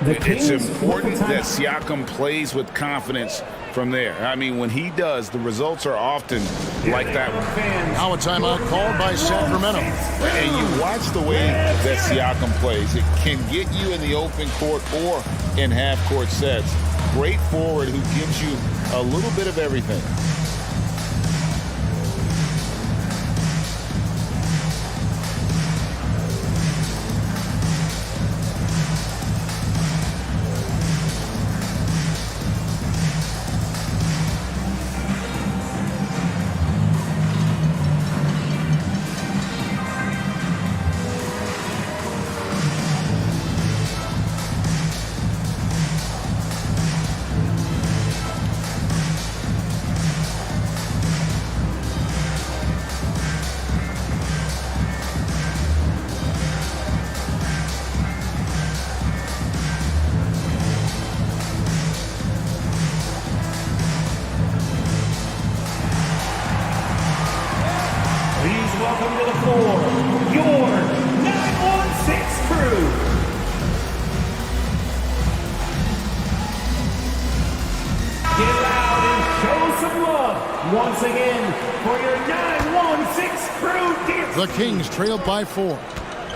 [SPEAKER 14] It's important that Siakam plays with confidence from there. I mean, when he does, the results are often like that one.
[SPEAKER 7] Now a timeout called by Sacramento.
[SPEAKER 12] And you watch the way that Siakam plays. It can get you in the open court or in half-court sets. Great forward who gives you a little bit of everything.
[SPEAKER 11] Welcome to the floor, your 916 crew. once again for your 916 Crew Dance.
[SPEAKER 7] The Kings trailed by 4.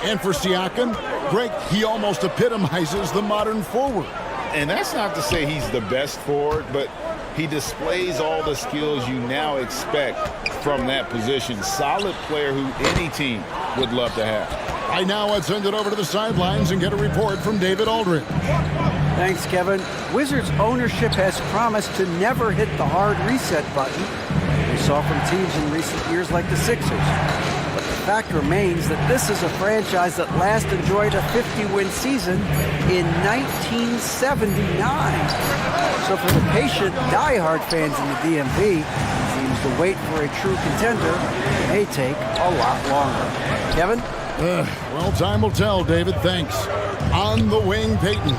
[SPEAKER 7] And for Siakam, Greg, he almost epitomizes the modern forward.
[SPEAKER 12] And that's not to say he's the best forward, but he displays all the skills you now expect from that position. Solid player who any team would love to have.
[SPEAKER 7] Right now, let's send it over to the sidelines and get a report from David Aldridge.
[SPEAKER 8] Thanks, Kevin. Wizards ownership has promised to never hit the hard reset button we saw from teams in recent years like the Sixers. But the fact remains that this is a franchise that last enjoyed a 50-win season in 1979. So for the patient, die-hard fans in the DMV, it seems the wait for a true contender may take a lot longer. Kevin?
[SPEAKER 7] Well, time will tell, David. Thanks. On the wing, Peyton.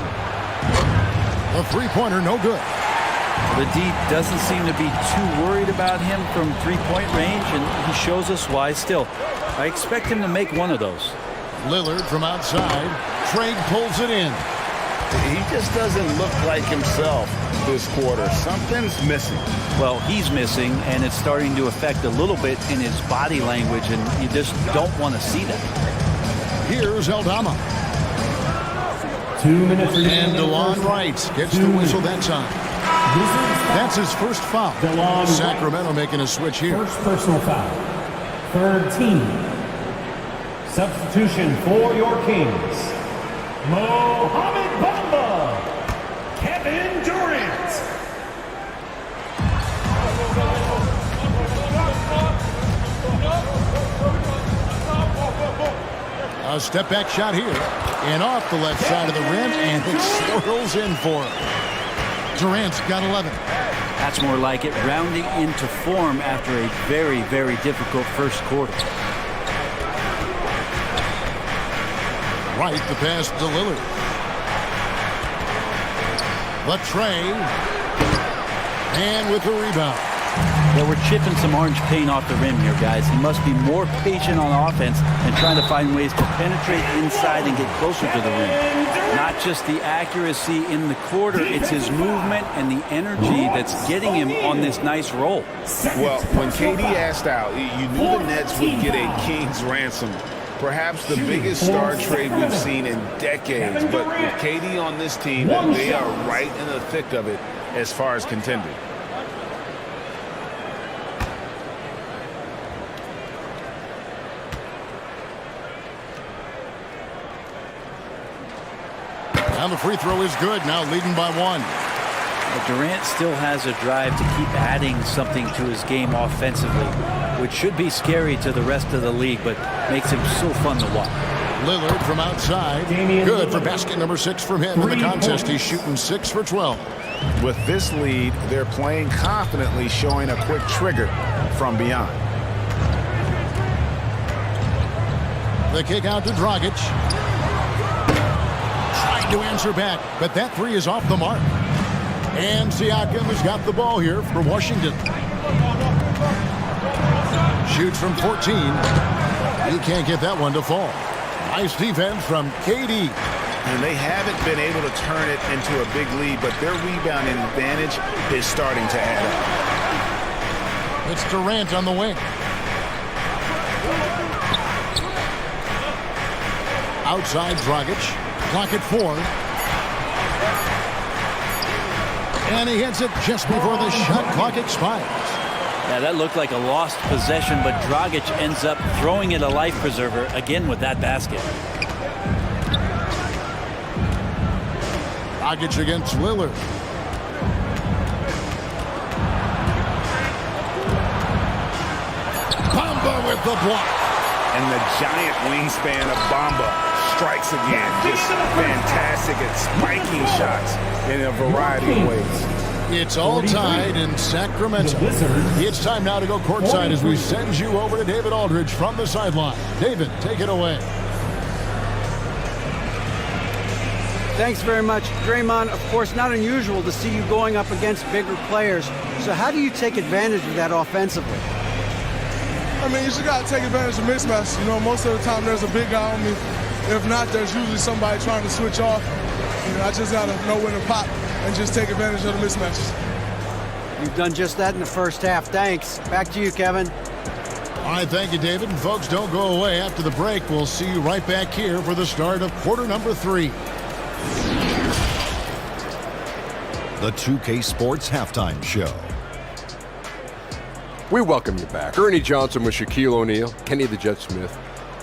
[SPEAKER 7] A three-pointer, no good.
[SPEAKER 10] The D doesn't seem to be too worried about him from three-point range, and he shows us why still. I expect him to make one of those.
[SPEAKER 7] Lillard from outside. Craig pulls it in.
[SPEAKER 9] He just doesn't look like himself this quarter. Something's missing.
[SPEAKER 10] Well, he's missing, and it's starting to affect a little bit in his body language, and you just don't want to see that.
[SPEAKER 7] Here's Aldama.
[SPEAKER 11] 2 minutes remaining.
[SPEAKER 7] And DeLon Wright gets the whistle that time. That's his first foul. Sacramento making a switch here.
[SPEAKER 11] First personal foul. Third team. Substitution for your Kings. Mohamed Bamba. Kevin Durant.
[SPEAKER 7] A step back shot here. And off the left side of the rim, and it swirls in for him. Durant's got 11.
[SPEAKER 10] That's more like it, rounding into form after a very, very difficult first quarter.
[SPEAKER 7] Right, the pass to Lillard. Latrey. And with the rebound.
[SPEAKER 10] Yeah, we're chipping some orange paint off the rim here, guys. He must be more patient on offense and trying to find ways to penetrate inside and get closer to the rim. Not just the accuracy in the quarter, it's his movement and the energy that's getting him on this nice roll.
[SPEAKER 9] Well, when KD asked out, you knew the Nets would get a king's ransom. Perhaps the biggest star trade we've seen in decades. But with KD on this team, they are right in the thick of it as far as contending.
[SPEAKER 7] Now the free throw is good, now leading by 1.
[SPEAKER 10] But Durant still has a drive to keep adding something to his game offensively, which should be scary to the rest of the league, but makes him so fun to watch.
[SPEAKER 7] Lillard from outside. Good for basket number 6 from him in the contest. He's shooting 6 for 12.
[SPEAKER 14] With this lead, they're playing confidently, showing a quick trigger from beyond.
[SPEAKER 7] The kick out to Dragic. Trying to answer back, but that three is off the mark. And Siakam has got the ball here for Washington. Shoots from 14. He can't get that one to fall. Nice defense from KD.
[SPEAKER 14] And they haven't been able to turn it into a big lead, but their rebounding advantage is starting to add up.
[SPEAKER 7] It's Durant on the wing. Outside Dragic. Clock at 4. And he hits it just before the shot clock expires.
[SPEAKER 10] Yeah, that looked like a lost possession, but Dragic ends up throwing it a life preserver again with that basket.
[SPEAKER 7] Dragic against Lillard. Bamba with the block.
[SPEAKER 14] And the giant wingspan of Bamba strikes again. Just fantastic at spiking shots in a variety of ways.
[SPEAKER 7] It's all tied in Sacramento. It's time now to go courtside as we send you over to David Aldridge from the sideline. David, take it away.
[SPEAKER 8] Thanks very much, Draymond. Of course, not unusual to see you going up against bigger players. So how do you take advantage of that offensively?
[SPEAKER 15] I mean, you just got to take advantage of mismatches. You know, most of the time there's a big guy on me. If not, there's usually somebody trying to switch off. You know, I just got to know when to pop and just take advantage of the mismatches.
[SPEAKER 8] You've done just that in the first half. Thanks. Back to you, Kevin.
[SPEAKER 7] All right, thank you, David. And folks, don't go away. After the break, we'll see you right back here for the start of quarter number 3.
[SPEAKER 16] The 2K Sports Halftime Show.
[SPEAKER 17] We welcome you back. Ernie Johnson with Shaquille O'Neal, Kenny the Jet Smith.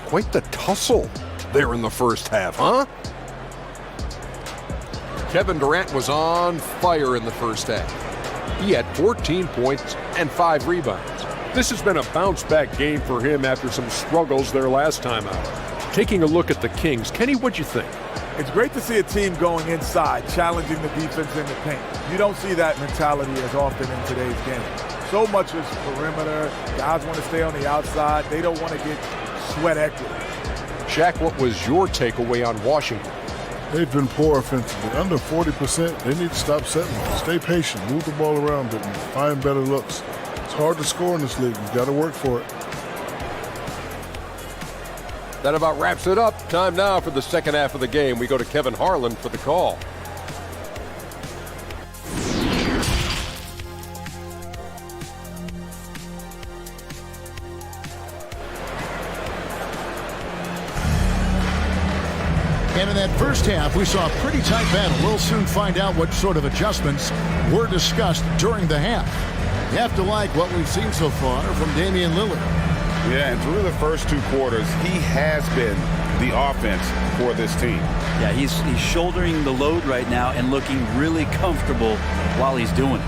[SPEAKER 17] Quite the tussle there in the first half, huh? Kevin Durant was on fire in the first half. He had 14 points and 5 rebounds. This has been a bounce-back game for him after some struggles their last time out. Taking a look at the Kings, Kenny, what'd you think?
[SPEAKER 18] It's great to see a team going inside, challenging the defense in the paint. You don't see that mentality as often in today's game. So much is perimeter. Guys want to stay on the outside. They don't want to get sweat equity.
[SPEAKER 17] Shaq, what was your takeaway on Washington?
[SPEAKER 15] They've been poor offensively. Under 40%, they need to stop settling. Stay patient, move the ball around a bit, and find better looks. It's hard to score in this league. You've got to work for it.
[SPEAKER 17] That about wraps it up. Time now for the second half of the game. We go to Kevin Harlan for the call.
[SPEAKER 7] And in that first half, we saw a pretty tight battle. We'll soon find out what sort of adjustments were discussed during the half. You have to like what we've seen so far from Damian Lillard.
[SPEAKER 14] Yeah, and through the first 2 quarters, he has been the offense for this team.
[SPEAKER 10] Yeah, he's shouldering the load right now and looking really comfortable while he's doing it.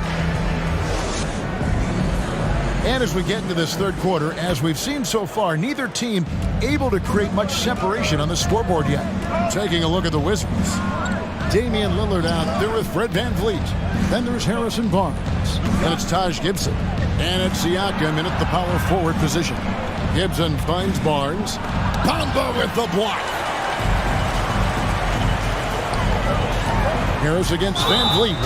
[SPEAKER 7] And as we get into this third quarter, as we've seen so far, neither team able to create much separation on the scoreboard yet. Taking a look at the Wizards. Damian Lillard out there with Fred VanVleet. Then there's Harrison Barnes. Then it's Taj Gibson. And it's Siakam in at the power forward position. Gibson finds Barnes. Bamba with the block. Harris against VanVleet.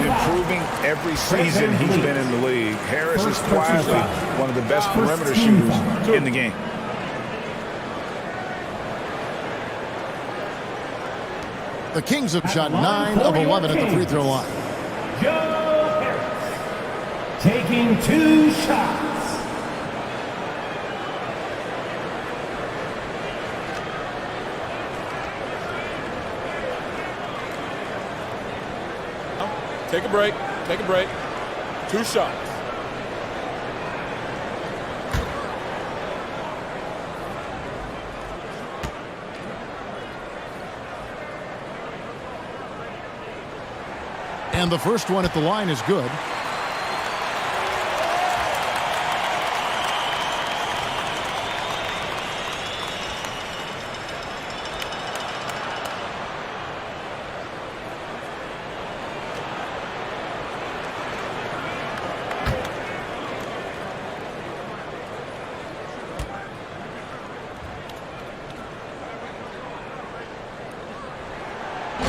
[SPEAKER 14] Improving every season he's been in the league. Harris is quietly one of the best perimeter shooters in the game.
[SPEAKER 7] The Kings have shot 9 of 11 at the free throw line.
[SPEAKER 11] Joe Harris taking 2 shots.
[SPEAKER 13] Take a break. Take a break. 2 shots.
[SPEAKER 7] And the first one at the line is good.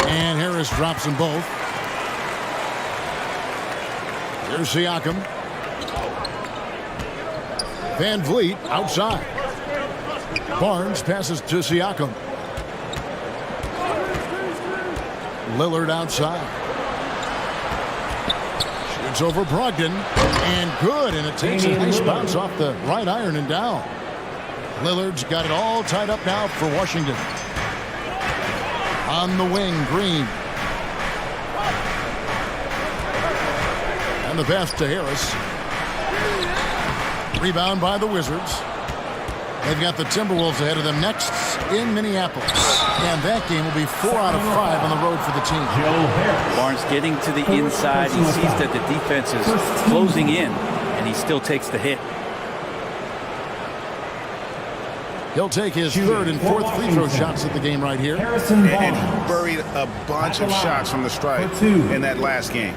[SPEAKER 7] And Harris drops them both. Here's Siakam. VanVleet outside. Barnes passes to Siakam. Lillard outside. Shoots over Brogdon. And good. And it takes a nice bounce off the right iron and down. Lillard's got it all tied up now for Washington. On the wing, Green. And the pass to Harris. Rebound by the Wizards. They've got the Timberwolves ahead of them next in Minneapolis. And that game will be 4 out of 5 on the road for the team.
[SPEAKER 10] Barnes getting to the inside. He sees that the defense is closing in, and he still takes the hit.
[SPEAKER 7] He'll take his third and fourth free throw shots at the game right here.
[SPEAKER 14] And he buried a bunch of shots from the stripe in that last game.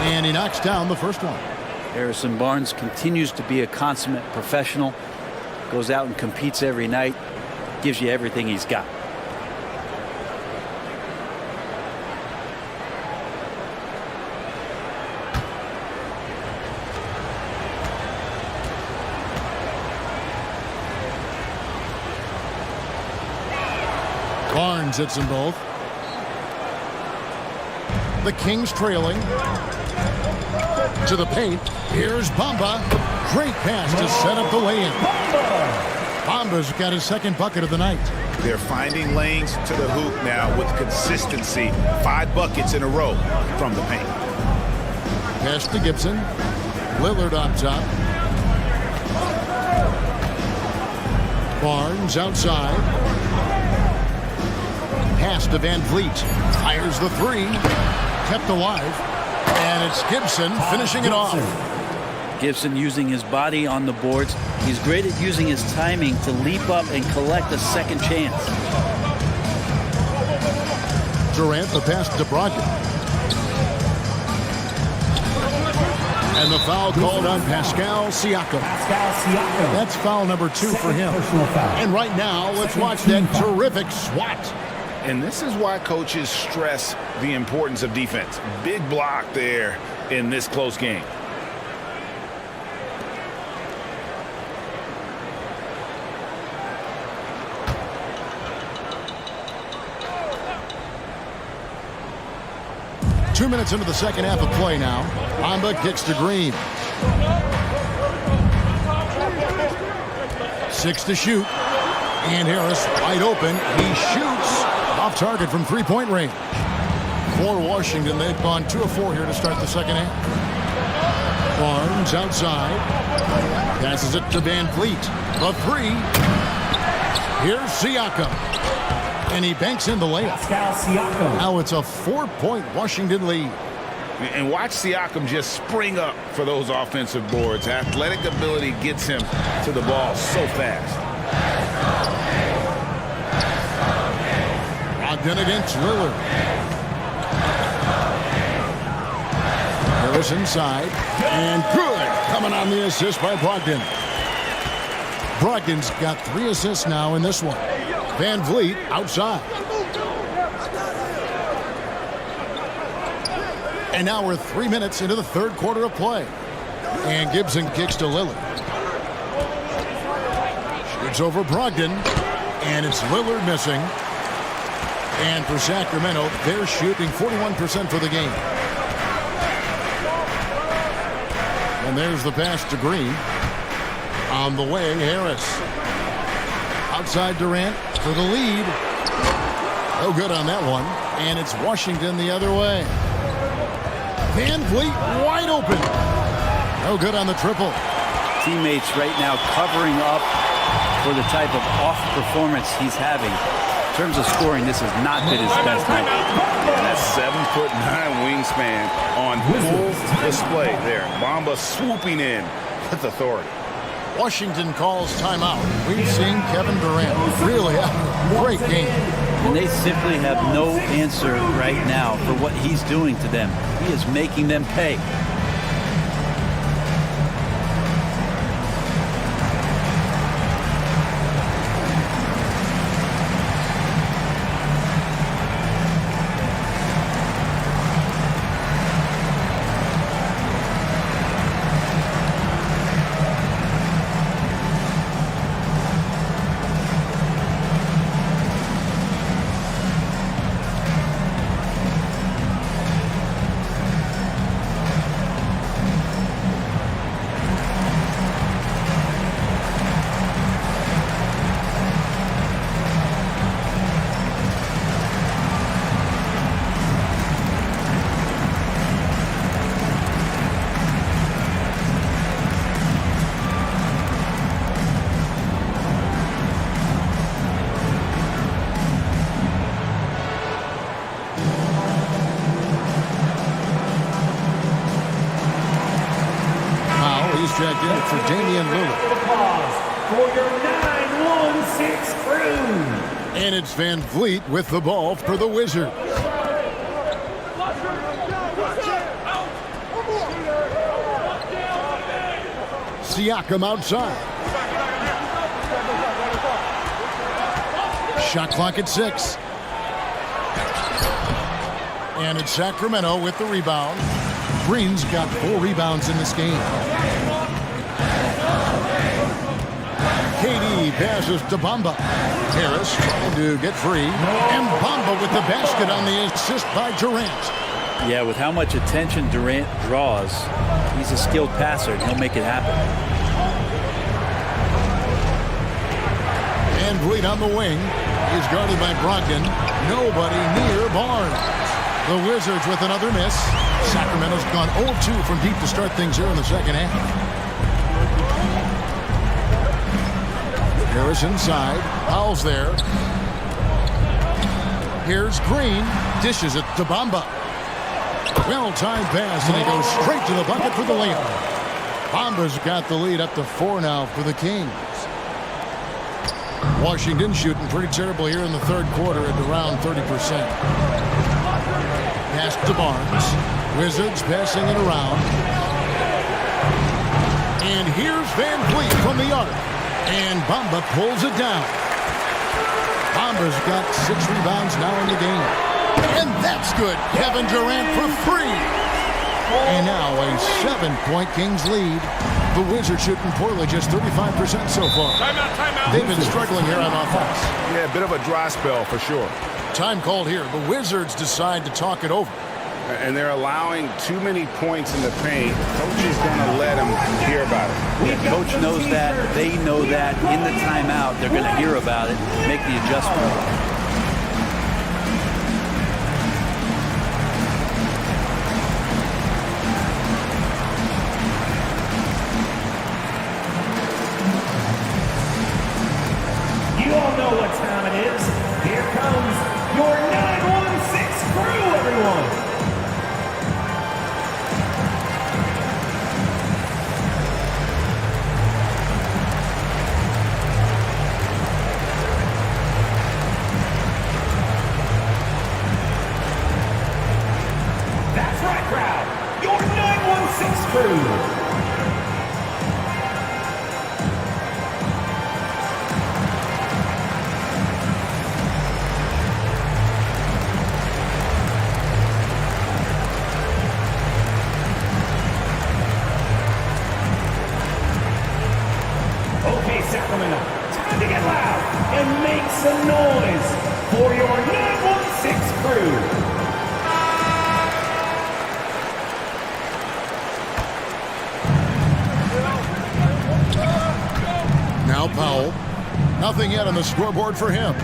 [SPEAKER 7] And he knocks down the first one.
[SPEAKER 10] Harrison Barnes continues to be a consummate professional. Goes out and competes every night. Gives you everything he's got.
[SPEAKER 7] Barnes hits them both. The Kings trailing. To the paint. Here's Bamba. Great pass to set up the lay-in. Bamba's got his second bucket of the night.
[SPEAKER 14] They're finding lanes to the hoop now with consistency. 5 buckets in a row from the paint.
[SPEAKER 7] Pass to Gibson. Lillard on top. Barnes outside. Pass to Van Vliet. Fires the three. Kept alive. And it's Gibson finishing it off.
[SPEAKER 10] Gibson using his body on the boards. He's great at using his timing to leap up and collect a second chance.
[SPEAKER 7] Durant, the pass to Brogdon. And the foul called on Pascal Siakam. That's foul number 2 for him. And right now, let's watch that terrific swat.
[SPEAKER 14] And this is why coaches stress the importance of defense. Big block there in this close game.
[SPEAKER 7] Two minutes into the second half of play now. Bamba kicks to Green. 6 to shoot. And Harris wide open. He shoots off target from three-point range. For Washington, they've gone 2 of 4 here to start the second half. Barnes outside. Passes it to Van Vliet. The 3. Here's Siakam. And he banks in the layup. Now it's a 4-point Washington lead.
[SPEAKER 14] And watch Siakam just spring up for those offensive boards. Athletic ability gets him to the ball so fast.
[SPEAKER 7] Brogdon against Lillard. Harris inside. And good. Coming on the assist by Brogdon. Brogdon's got 3 assists now in this one. Van Vliet outside. And now we're 3 minutes into the third quarter of play. And Gibson kicks to Lillard. Shoots over Brogdon. And it's Lillard missing. And for Sacramento, they're shooting 41% for the game. And there's the pass to Green. On the wing, Harris. Outside Durant for the lead. No good on that one. And it's Washington the other way. Van Vliet wide open. No good on the triple.
[SPEAKER 10] Teammates right now covering up for the type of off performance he's having. In terms of scoring, this has not been his best night.
[SPEAKER 14] And that 7'9" wingspan on full display there. Bamba swooping in with authority.
[SPEAKER 7] Washington calls timeout. We've seen Kevin Durant really have a great game.
[SPEAKER 10] And they simply have no answer right now for what he's doing to them. He is making them pay.
[SPEAKER 7] Checked in for Damian Lillard.
[SPEAKER 11] For your 9-1-6 crew.
[SPEAKER 7] And it's Van Vliet with the ball for the Wizards. Siakam outside. Shot clock at 6. And it's Sacramento with the rebound. Green's got 4 rebounds in this game. KD passes to Bamba. Harris trying to get free. And Bamba with the basket on the assist by Durant.
[SPEAKER 10] Yeah, with how much attention Durant draws, he's a skilled passer, and he'll make it happen.
[SPEAKER 7] Van Vliet on the wing. He's guarded by Brogdon. Nobody near Barnes. The Wizards with another miss. Sacramento's gone 0-2 from deep to start things here in the second half. Harris inside. Powell's there. Here's Green. Dishes it to Bamba. Well-timed pass, and he goes straight to the bucket for the layup. Bamba's got the lead up to 4 now for the Kings. Washington shooting pretty terrible here in the third quarter at around 30%. Pass to Barnes. Wizards passing it around. And here's Van Vliet from the arc. And Bamba pulls it down. Bamba's got 6 rebounds now in the game. And that's good. Kevin Durant for 3. And now a 7-point Kings lead. The Wizards shooting poorly, just 35% so far.
[SPEAKER 14] Timeout.
[SPEAKER 7] They've been struggling here on offense.
[SPEAKER 14] Yeah, a bit of a dry spell for sure.
[SPEAKER 7] Time called here. The Wizards decide to talk it over.
[SPEAKER 9] And they're allowing too many points in the paint. Coach is going to let them hear about it.
[SPEAKER 10] The coach knows that. They know that. In the timeout, they're going to hear about it, make the adjustment.
[SPEAKER 11] You all know what time it is. Here comes your 916 crew, everyone. That's right, crowd. Your 916 crew. Sacramento, time to get loud and make some noise for your 916 crew.
[SPEAKER 7] Now Powell. Nothing yet on the scoreboard for him.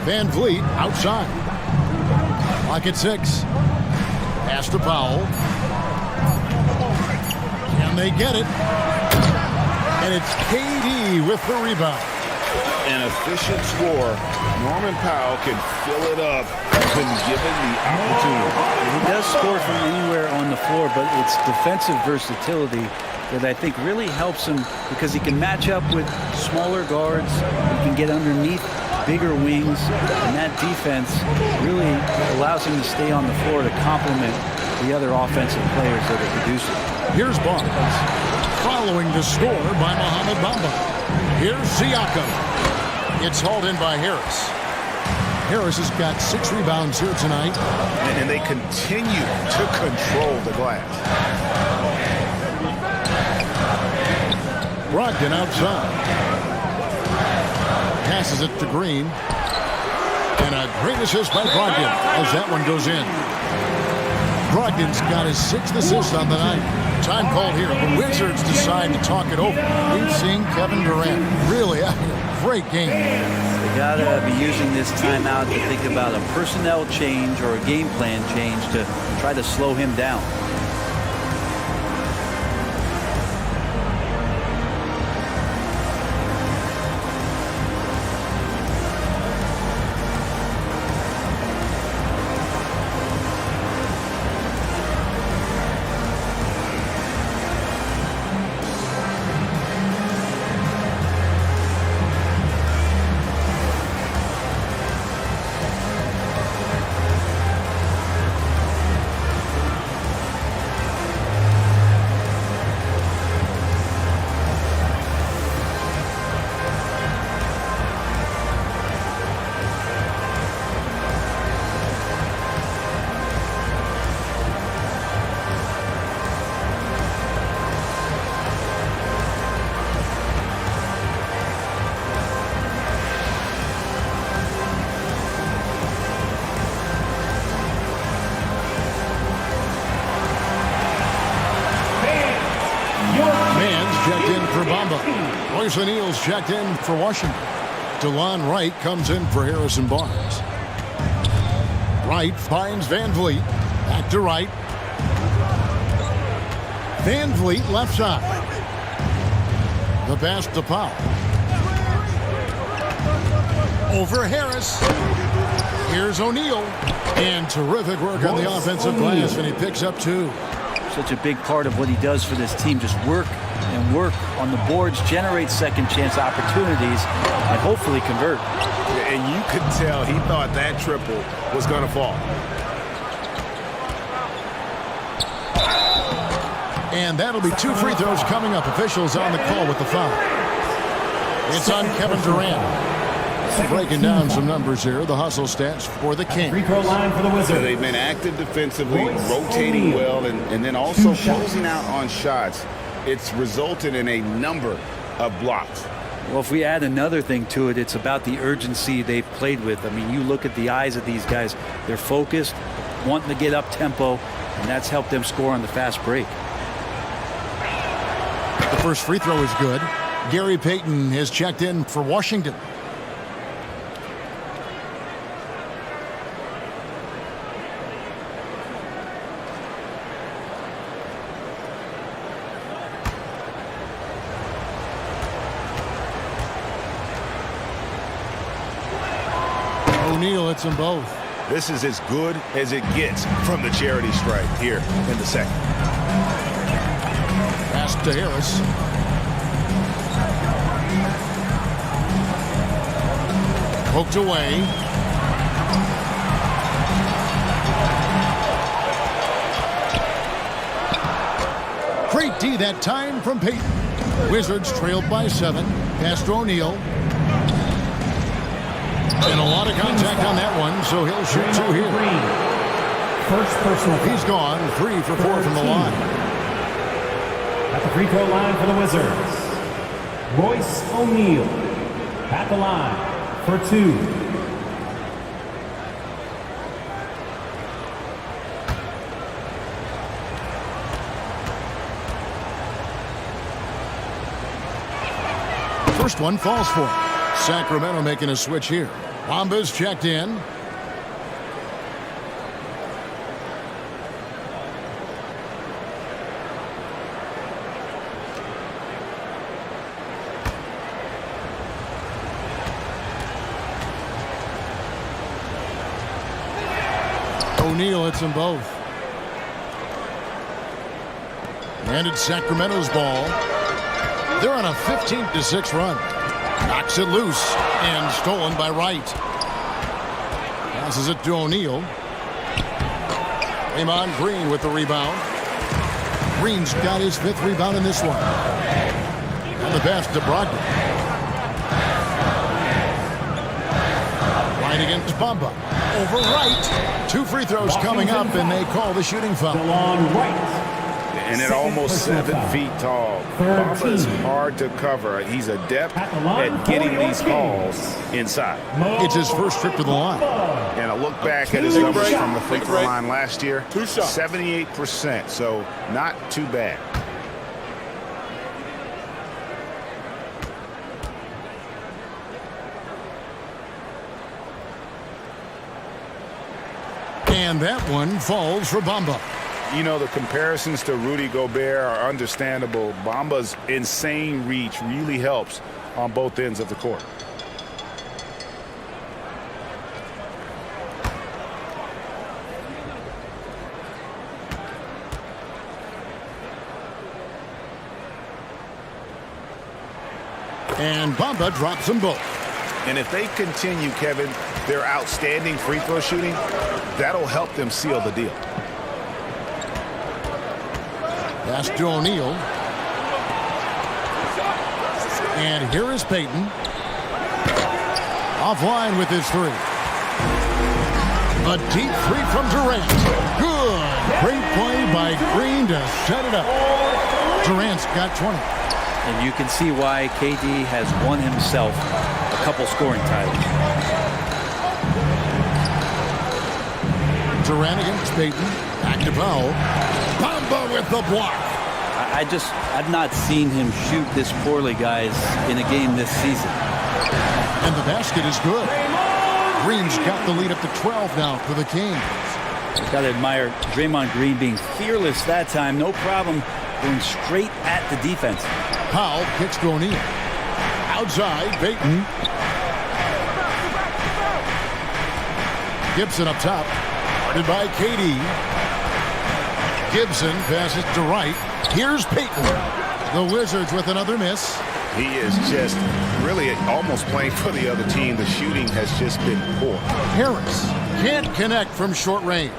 [SPEAKER 7] Van Vliet outside. Clock at 6. Pass to Powell. And they get it. And it's KD with the rebound.
[SPEAKER 9] An efficient score. Norman Powell can fill it up when given the opportunity.
[SPEAKER 10] He does score from anywhere on the floor, but it's defensive versatility that I think really helps him because he can match up with smaller guards. He can get underneath bigger wings, and that defense really allows him to stay on the floor to complement the other offensive players that are producing.
[SPEAKER 7] Here's Barnes, following the score by Mohamed Bamba. Here's Siakam. It's hauled in by Harris. Harris has got 6 rebounds here tonight.
[SPEAKER 14] And they continue to control the glass.
[SPEAKER 7] Brogdon outside. Passes it to Green. And a great assist by Brogdon as that one goes in. Brogdon's got his 6th assist on the night. Time called here. The Wizards decide to talk it over. We've seen Kevin Durant really having a great game.
[SPEAKER 10] They gotta be using this timeout to think about a personnel change or a game plan change to try to slow him down.
[SPEAKER 7] checked in for Bamba. Royce O'Neal's checked in for Washington. DeLon Wright comes in for Harrison Barnes. Wright finds Van Vliet. Back to Wright. Van Vliet left side. The pass to Powell. Over Harris. Here's O'Neal. And terrific work on the offensive glass, and he picks up 2.
[SPEAKER 10] Such a big part of what he does for this team, just work and work on the boards, generate second chance opportunities, and hopefully convert.
[SPEAKER 14] And you could tell he thought that triple was going to fall.
[SPEAKER 7] And that'll be 2 free throws coming up. Officials on the call with the foul. It's on Kevin Durant. Breaking down some numbers here. The hustle stats for the Kings.
[SPEAKER 11] Free throw line for the Wizards.
[SPEAKER 12] So they've been active defensively, rotating well, and then also closing out on shots. It's resulted in a number of blocks.
[SPEAKER 10] Well, if we add another thing to it, it's about the urgency they've played with. I mean, you look at the eyes of these guys. They're focused, wanting to get up tempo, and that's helped them score on the fast break.
[SPEAKER 7] The first free throw is good. Gary Payton has checked in for Washington. O'Neal hits them both.
[SPEAKER 14] This is as good as it gets from the charity stripe here in the second.
[SPEAKER 7] Pass to Harris. Poked away. Great D that time from Payton. Wizards trailed by 7. Pass to O'Neal. And a lot of contact on that one, so he'll shoot 2 here.
[SPEAKER 11] First personal.
[SPEAKER 7] He's gone 3 for 4 from the line.
[SPEAKER 11] At the free throw line for the Wizards, Royce O'Neal at the line for 2.
[SPEAKER 7] First one falls for him. Sacramento making a switch here. Bamba's checked in. O'Neal hits them both. And it's Sacramento's ball. They're on a 15-6 run. Knocks it loose and stolen by Wright. Passes it to O'Neal. Draymond Green with the rebound. Green's got his 5th rebound in this one. And the pass to Brogdon. Right against Bamba. Over Wright. 2 free throws coming up, and they call the shooting foul.
[SPEAKER 11] DeLon Wright.
[SPEAKER 12] And at almost 7 feet tall, Bamba is hard to cover. He's adept at getting these calls inside.
[SPEAKER 7] It's his first trip to the line.
[SPEAKER 12] And a look back at his numbers from the free throw line last year, 78%, so not too bad.
[SPEAKER 7] And that one falls for Bamba.
[SPEAKER 12] You know, the comparisons to Rudy Gobert are understandable. Bamba's insane reach really helps on both ends of the court.
[SPEAKER 7] And Bamba drops them both.
[SPEAKER 14] And if they continue, Kevin, their outstanding free throw shooting, that'll help them seal the deal.
[SPEAKER 7] Pass to O'Neal. And here is Payton. Offline with his 3. A deep 3 from Durant. Good. Great play by Green to set it up. Durant's got 20.
[SPEAKER 10] And you can see why KD has won himself a couple scoring titles.
[SPEAKER 7] Durant against Payton. Back to Powell. Bamba with the block.
[SPEAKER 10] I've not seen him shoot this poorly, guys, in a game this season.
[SPEAKER 7] And the basket is good. Green's got the lead up to 12 now for the Kings.
[SPEAKER 10] You've got to admire Draymond Green being fearless that time. No problem going straight at the defense.
[SPEAKER 7] Powell kicks to O'Neal. Outside, Payton. Gibson up top. Guarded by KD. Gibson passes to Wright. Here's Payton. The Wizards with another miss.
[SPEAKER 14] He is just really almost playing for the other team. The shooting has just been poor.
[SPEAKER 7] Harris can't connect from short range.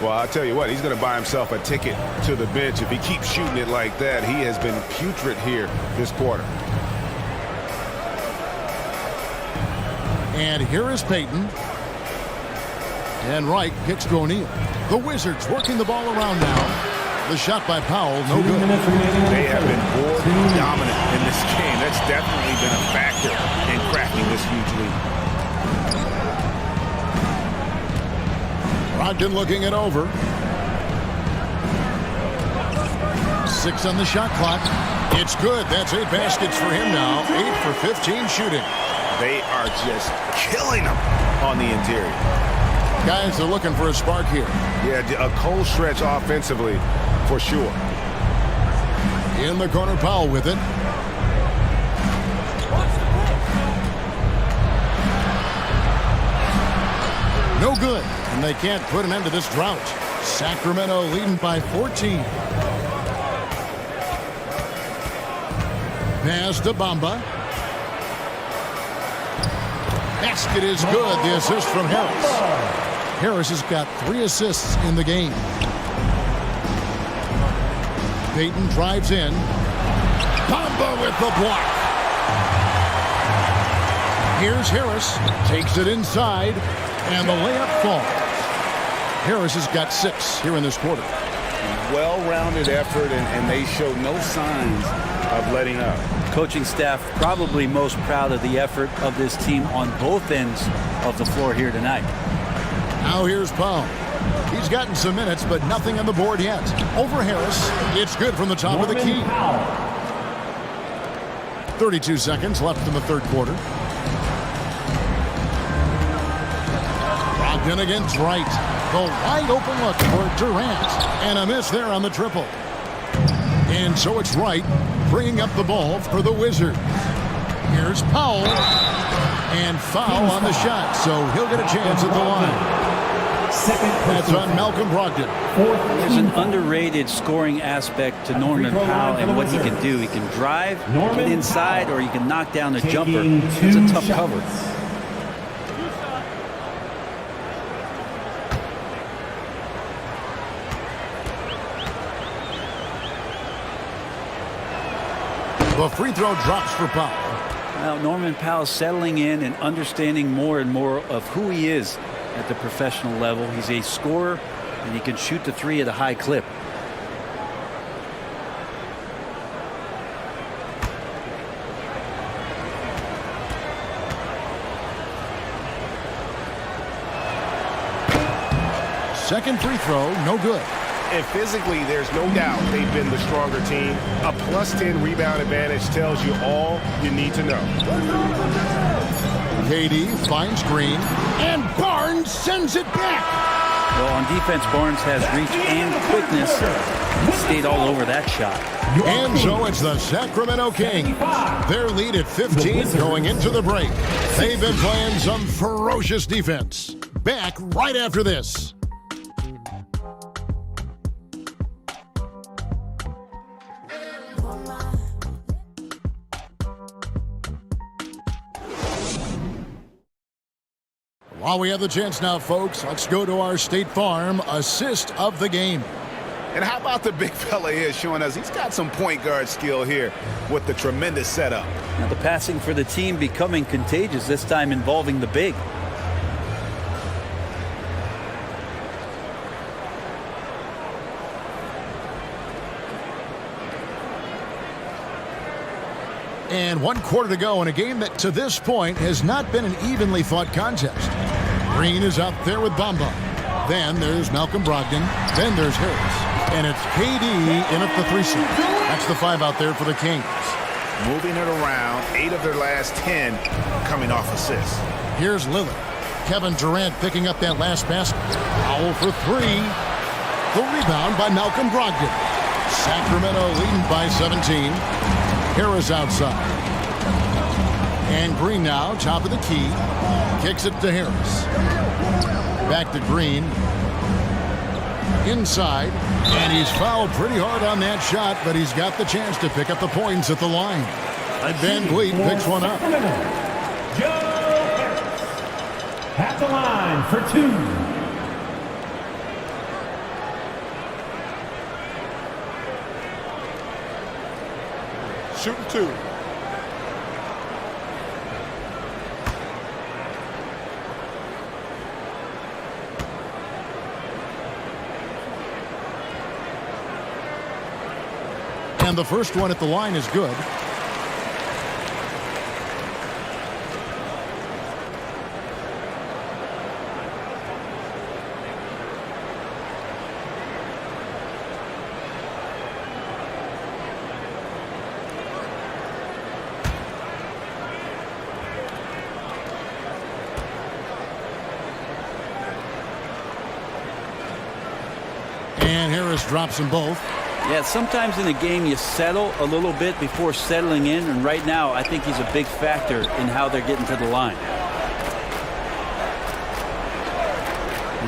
[SPEAKER 14] Well, I'll tell you what, he's going to buy himself a ticket to the bench. If he keeps shooting it like that, he has been putrid here this quarter.
[SPEAKER 7] And here is Payton. And Wright kicks to O'Neal. The Wizards working the ball around now. The shot by Powell, no good.
[SPEAKER 14] They have been board dominant in this game. That's definitely been a factor in cracking this huge lead.
[SPEAKER 7] Brogdon looking it over. 6 on the shot clock. It's good. That's 8 baskets for him now. 8 for 15 shooting.
[SPEAKER 14] They are just killing them on the interior.
[SPEAKER 7] Guys are looking for a spark here.
[SPEAKER 14] Yeah, a cold stretch offensively for sure.
[SPEAKER 7] In the corner, Powell with it. No good, and they can't put an end to this drought. Sacramento leading by 14. Pass to Bamba. Basket is good. The assist from Harris. Harris has got 3 assists in the game. Payton drives in. Bamba with the block. Here's Harris. Takes it inside. And the layup falls. Harris has got 6 here in this quarter.
[SPEAKER 14] Well-rounded effort, and they show no signs of letting up.
[SPEAKER 10] Coaching staff probably most proud of the effort of this team on both ends of the floor here tonight.
[SPEAKER 7] Now here's Powell. He's gotten some minutes, but nothing on the board yet. Over Harris. It's good from the top of the key. 32 seconds left in the third quarter. Brogdon against Wright. The wide open look for Durant. And a miss there on the triple. And so it's Wright bringing up the ball for the Wizards. Here's Powell. And foul on the shot, so he'll get a chance at the line. That's on Malcolm Brogdon.
[SPEAKER 10] There's an underrated scoring aspect to Norman Powell and what he can do. He can drive, get inside, or he can knock down a jumper. It's a tough cover.
[SPEAKER 7] The free throw drops for Powell.
[SPEAKER 10] Now, Norman Powell settling in and understanding more and more of who he is at the professional level. He's a scorer, and he can shoot the 3 at a high clip.
[SPEAKER 7] Second free throw, no good.
[SPEAKER 14] And physically, there's no doubt they've been the stronger team. A +10 rebound advantage tells you all you need to know.
[SPEAKER 7] KD finds Green, and Barnes sends it back.
[SPEAKER 10] Well, on defense, Barnes has reach and quickness. He stayed all over that shot.
[SPEAKER 7] And so it's the Sacramento Kings. Their lead at 15 going into the break. They've been playing some ferocious defense. Back right after this. While we have the chance now, folks, let's go to our State Farm assist of the game.
[SPEAKER 14] And how about the big fella here showing us he's got some point guard skill here with the tremendous setup.
[SPEAKER 10] Now the passing for the team becoming contagious, this time involving the big.
[SPEAKER 7] And 1 quarter to go in a game that to this point has not been an evenly fought contest. Green is up there with Bamba. Then there's Malcolm Brogdon. Then there's Harris. And it's KD in at the 3-seed. That's the 5 out there for the Kings.
[SPEAKER 14] Moving it around, 8 of their last 10 coming off assists.
[SPEAKER 7] Here's Lillard. Kevin Durant picking up that last basket. Powell for 3. The rebound by Malcolm Brogdon. Sacramento leading by 17. Harris outside. And Green now, top of the key. Kicks it to Harris. Back to Green. Inside. And he's fouled pretty hard on that shot, but he's got the chance to pick up the points at the line. And Van Vliet picks one up.
[SPEAKER 11] Joe Harris at the line for 2.
[SPEAKER 13] Shooting 2.
[SPEAKER 7] And the first one at the line is good. And Harris drops them both.
[SPEAKER 10] Yeah, sometimes in a game you settle a little bit before settling in, and right now I think he's a big factor in how they're getting to the line.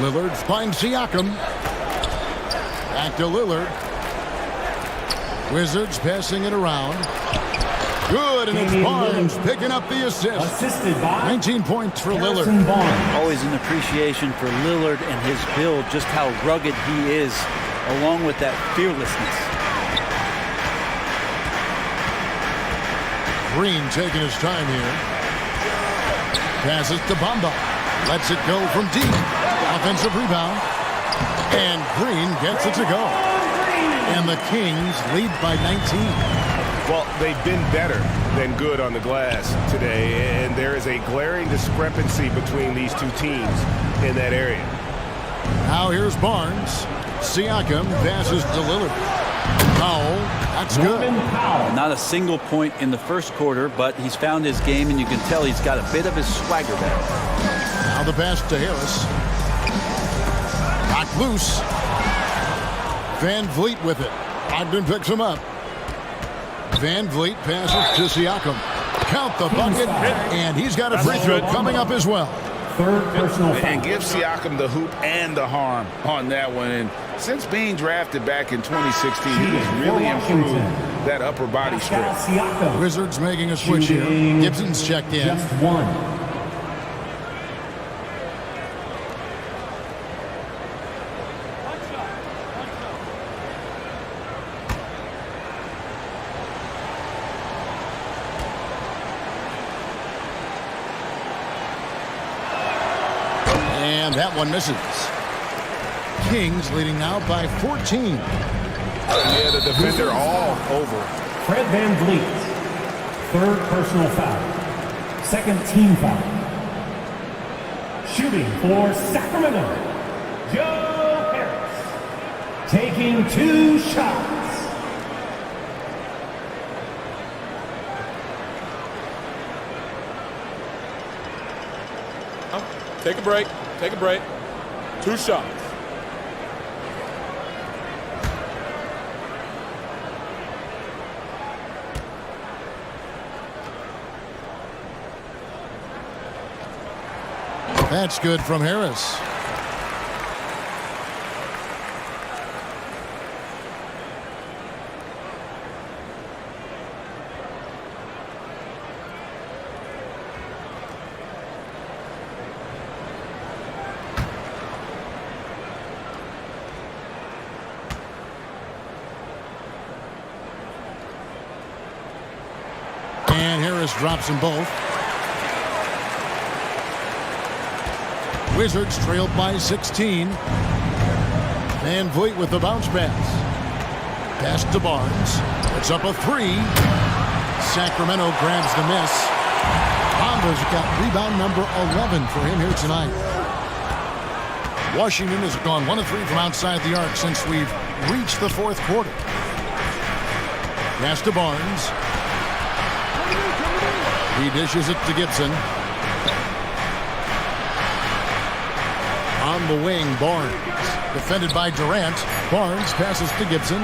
[SPEAKER 7] Lillard finds Siakam. Back to Lillard. Wizards passing it around. Good, and it's Barnes picking up the assist.
[SPEAKER 11] Assisted by
[SPEAKER 7] 19 points for Lillard.
[SPEAKER 10] Always an appreciation for Lillard and his build, just how rugged he is, along with that fearlessness.
[SPEAKER 7] Green taking his time here. Passes to Bamba. Lets it go from deep. Offensive rebound. And Green gets it to go. And the Kings lead by 19.
[SPEAKER 9] Well, they've been better than good on the glass today, and there is a glaring discrepancy between these two teams in that area.
[SPEAKER 7] Now here's Barnes. Siakam passes to Lillard. Powell, that's good.
[SPEAKER 10] Not a single point in the first quarter, but he's found his game, and you can tell he's got a bit of his swagger back.
[SPEAKER 7] Now the pass to Harris. Knocked loose. Van Vliet with it. Ogden picks him up. Van Vliet passes to Siakam. Count the bucket, and he's got a free throw coming up as well.
[SPEAKER 11] Third personal foul.
[SPEAKER 12] And give Siakam the hoop and the harm on that one. And since being drafted back in 2016, he has really improved that upper body strength.
[SPEAKER 7] Wizards making a switch here. Gibson's checked in.
[SPEAKER 11] Just one.
[SPEAKER 7] And that one misses. Kings leading now by 14.
[SPEAKER 9] Yeah, the defender all over.
[SPEAKER 11] Fred Van Vliet. Third personal foul. Second team foul. Shooting for Sacramento, Joe Harris. Taking 2 shots.
[SPEAKER 13] Take a break. Take a break. 2 shots.
[SPEAKER 7] That's good from Harris. And Harris drops them both. Wizards trailed by 16. Van Vliet with the bounce pass. Pass to Barnes. It's up a 3. Sacramento grabs the miss. Bamba's got rebound number 11 for him here tonight. Washington has gone 1 of 3 from outside the arc since we've reach the fourth quarter. Pass to Barnes. He dishes it to Gibson. On the wing, Barnes. Defended by Durant. Barnes passes to Gibson.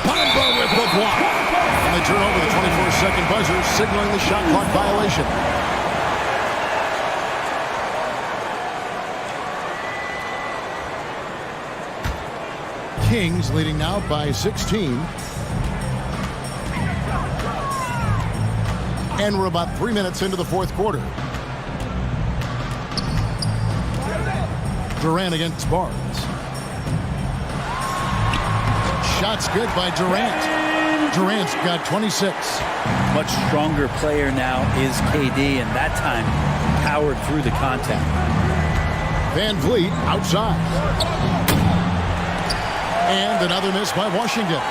[SPEAKER 7] Bamba with the block. And they turn over the 24-second buzzer, signaling the shot clock violation. Kings leading now by 16. And we're about 3 minutes into the fourth quarter. Durant against Barnes. Shot's good by Durant. Durant's got 26.
[SPEAKER 10] Much stronger player now is KD, and that time powered through the contact.
[SPEAKER 7] Van Vliet outside. And another miss by Washington.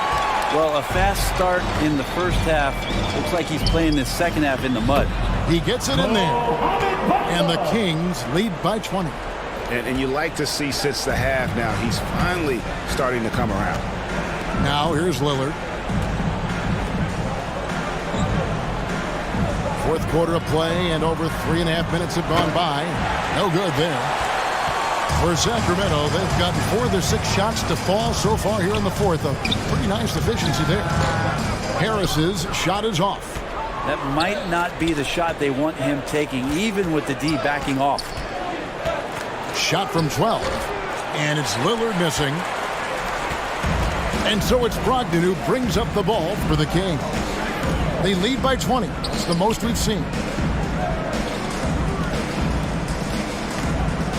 [SPEAKER 10] Well, a fast start in the first half. Looks like he's playing the second half in the mud.
[SPEAKER 7] He gets it in there. And the Kings lead by 20.
[SPEAKER 14] And you like to see since the half now, he's finally starting to come around.
[SPEAKER 7] Now here's Lillard. Fourth quarter of play, and over 3.5 minutes have gone by. No good there. For Sacramento, they've gotten 4 of their 6 shots to fall so far here in the fourth. A pretty nice efficiency there. Harris's shot is off.
[SPEAKER 10] That might not be the shot they want him taking, even with the D backing off.
[SPEAKER 7] Shot from 12. And it's Lillard missing. And so it's Brogdon who brings up the ball for the Kings. They lead by 20. It's the most we've seen.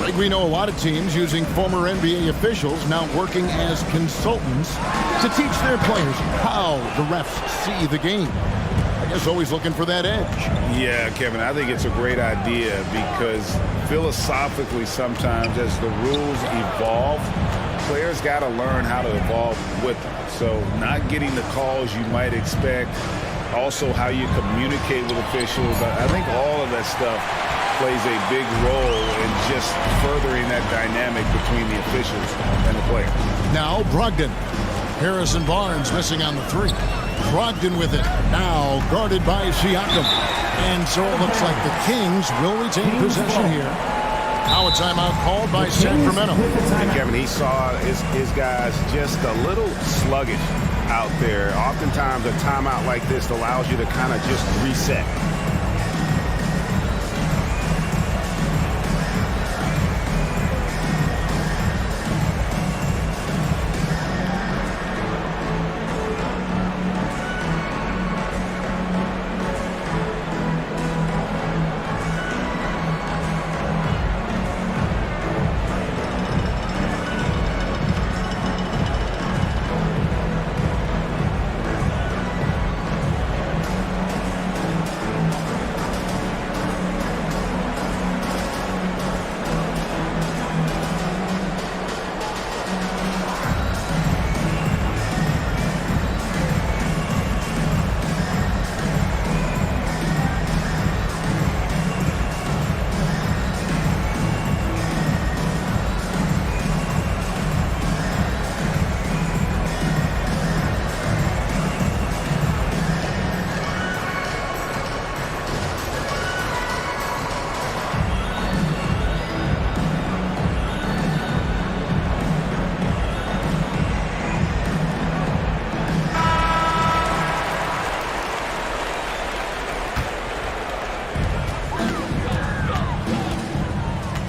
[SPEAKER 7] Like we know a lot of teams using former NBA officials now working as consultants to teach their players how the refs see the game. I guess always looking for that edge.
[SPEAKER 14] Yeah, Kevin, I think it's a great idea because philosophically sometimes as the rules evolve, players got to learn how to evolve with them. So not getting the calls you might expect, also how you communicate with officials. I think all of that stuff plays a big role in just furthering that dynamic between the officials and the players.
[SPEAKER 7] Now Brogdon. Harrison Barnes missing on the 3. Brogdon with it. Now guarded by Siakam. And so it looks like the Kings will retain possession here. Now a timeout called by Sacramento.
[SPEAKER 14] And Kevin, he saw his guys just a little sluggish out there. Oftentimes a timeout like this allows you to kind of just reset.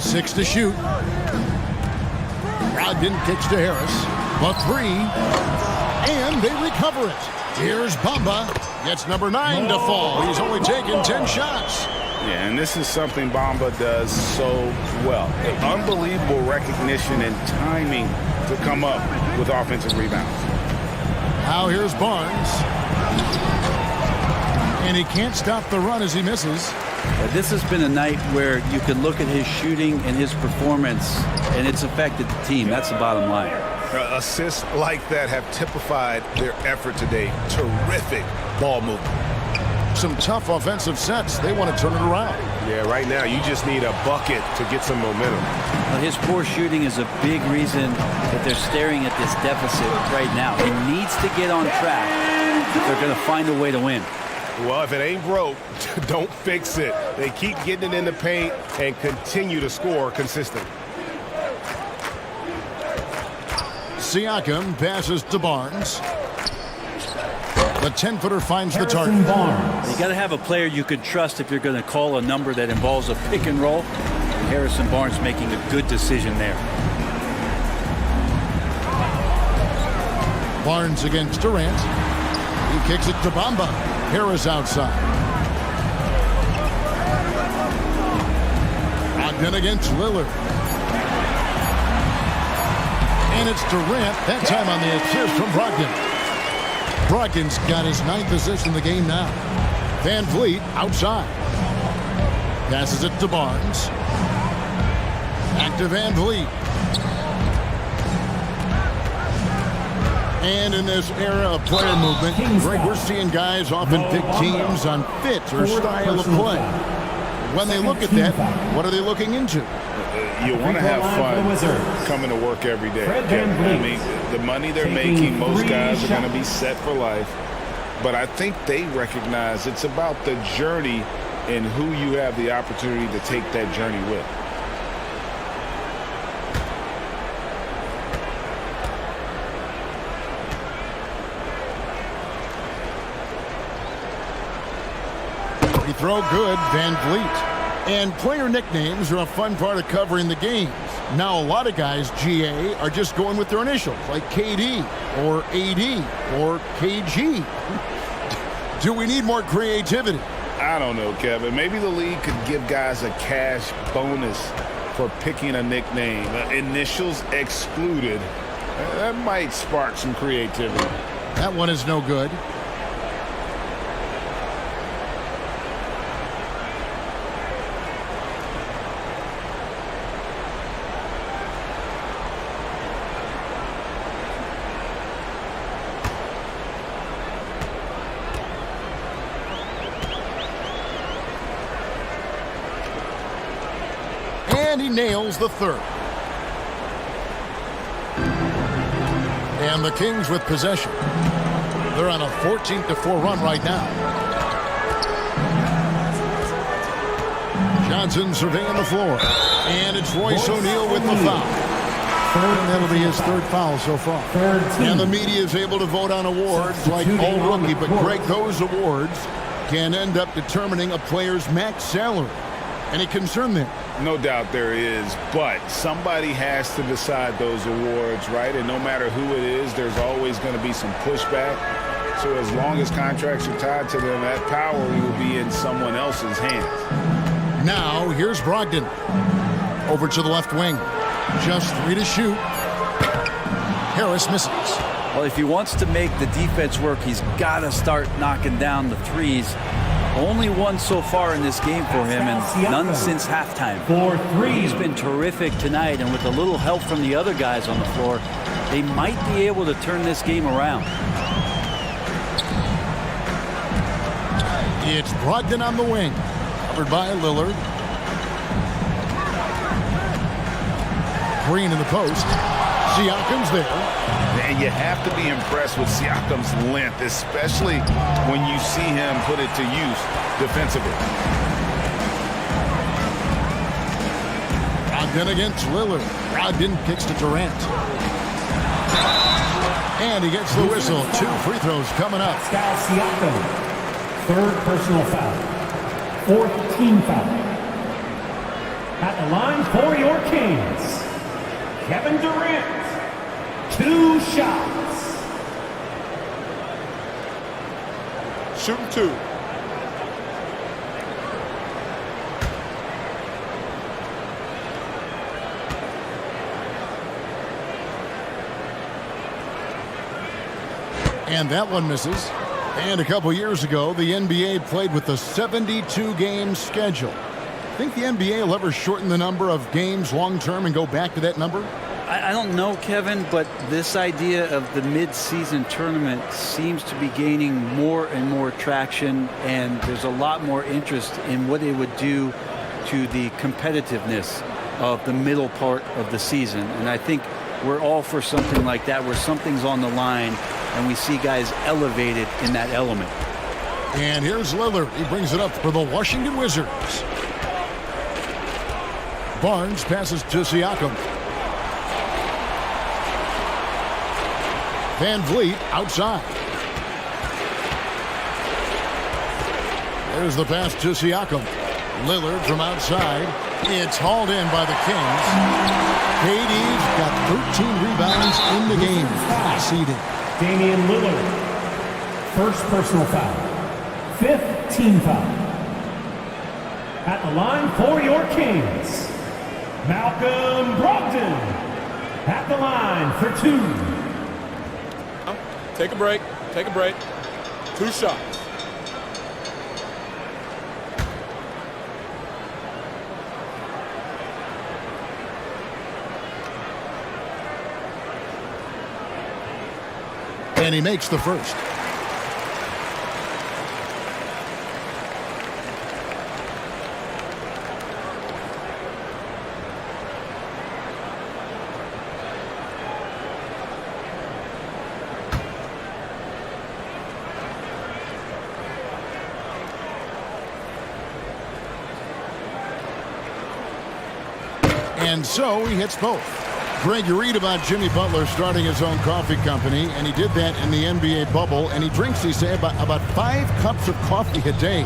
[SPEAKER 7] Six to shoot. Brogdon kicks to Harris. The 3. And they recover it. Here's Bamba. Gets number 9 to fall. He's only taken 10 shots.
[SPEAKER 14] Yeah, and this is something Bamba does so well. Unbelievable recognition and timing to come up with offensive rebounds.
[SPEAKER 7] Now here's Barnes. And he can't stop the run as he misses.
[SPEAKER 10] This has been a night where you can look at his shooting and his performance, and it's affected the team. That's the bottom line.
[SPEAKER 14] Assists like that have typified their effort today. Terrific ball movement.
[SPEAKER 7] some tough offensive sets. They want to turn it around.
[SPEAKER 9] Yeah, right now you just need a bucket to get some momentum.
[SPEAKER 10] Well, his poor shooting is a big reason that they're staring at this deficit right now. He needs to get on track if they're going to find a way to win.
[SPEAKER 9] Well, if it ain't broke, don't fix it. They keep getting it in the paint and continue to score consistently.
[SPEAKER 7] Siakam passes to Barnes. The 10-footer finds the target.
[SPEAKER 10] You got to have a player you can trust if you're going to call a number that involves a pick and roll. Harrison Barnes making a good decision there.
[SPEAKER 7] Barnes against Durant. He kicks it to Bamba. Harris outside. Ogden against Lillard. And it's Durant, that time on the assist from Brogdon. Brogdon's got his 9th assist in the game now. Van Vliet outside. Passes it to Barnes. Back to Van Vliet. And in this era of player movement, Greg, we're seeing guys often pick teams on fit or style of play. When they look at that, what are they looking into?
[SPEAKER 12] You want to have fun coming to work every day. I mean, the money they're making, most guys are going to be set for life. But I think they recognize it's about the journey and who you have the opportunity to take that journey with.
[SPEAKER 7] Free throw good, Van Vliet. And player nicknames are a fun part of covering the games. Now a lot of guys, GA, are just going with their initials, like KD or AD or KG. Do we need more creativity?
[SPEAKER 12] I don't know, Kevin. Maybe the league could give guys a cash bonus for picking a nickname. Initials excluded. That might spark some creativity.
[SPEAKER 7] That one is no good. And he nails the third. And the Kings with possession. They're on a 14-4 run right now. Johnson surveying the floor. And it's Royce O'Neal with the foul. And that'll be his third foul so far. And the media is able to vote on awards like All Rookie. But, Greg, those awards can end up determining a player's max salary. Any concern there?
[SPEAKER 12] No doubt there is, but somebody has to decide those awards, right? And no matter who it is, there's always going to be some pushback. So as long as contracts are tied to them, that power will be in someone else's hands.
[SPEAKER 7] Now, here's Brogdon. Over to the left wing. Just 3 to shoot. Harris misses.
[SPEAKER 10] Well, if he wants to make the defense work, he's got to start knocking down the threes. Only one so far in this game for him, and none since halftime. He's been terrific tonight, and with a little help from the other guys on the floor, they might be able to turn this game around.
[SPEAKER 7] It's Brogdon on the wing, covered by Lillard. Green in the post. Siakam's there.
[SPEAKER 12] And you have to be impressed with Siakam's length, especially when you see him put it to use defensively.
[SPEAKER 7] Brogdon against Lillard. Brogdon kicks to Durant. And he gets the whistle. 2 free throws coming up.
[SPEAKER 11] Pascal Siakam, 3rd personal foul. 4th team foul. At the line for your Kings, Kevin Durant. 2 shots.
[SPEAKER 18] Shooting 2.
[SPEAKER 7] And that one misses. And a couple years ago, the NBA played with a 72-game schedule. Think the NBA will ever shorten the number of games long-term and go back to that number?
[SPEAKER 10] I don't know, Kevin, but this idea of the mid-season tournament seems to be gaining more and more traction, and there's a lot more interest in what it would do to the competitiveness of the middle part of the season. And I think we're all for something like that, where something's on the line and we see guys elevated in that element.
[SPEAKER 7] And here's Lillard. He brings it up for the Washington Wizards. Barnes passes to Siakam. Van Vliet outside. There's the pass to Siakam. Lillard from outside. It's hauled in by the Kings. KD's got 13 rebounds in the game. Seeded.
[SPEAKER 11] Damian Lillard. First personal foul. 5th team foul. At the line for your Kings, Malcolm Brogdon. At the line for 2.
[SPEAKER 13] Take a break. Take a break. 2 shots.
[SPEAKER 7] And he makes the first. And so he hits both. Greg, you read about Jimmy Butler starting his own coffee company, and he did that in the NBA bubble, and he drinks, he said, about 5 cups of coffee a day.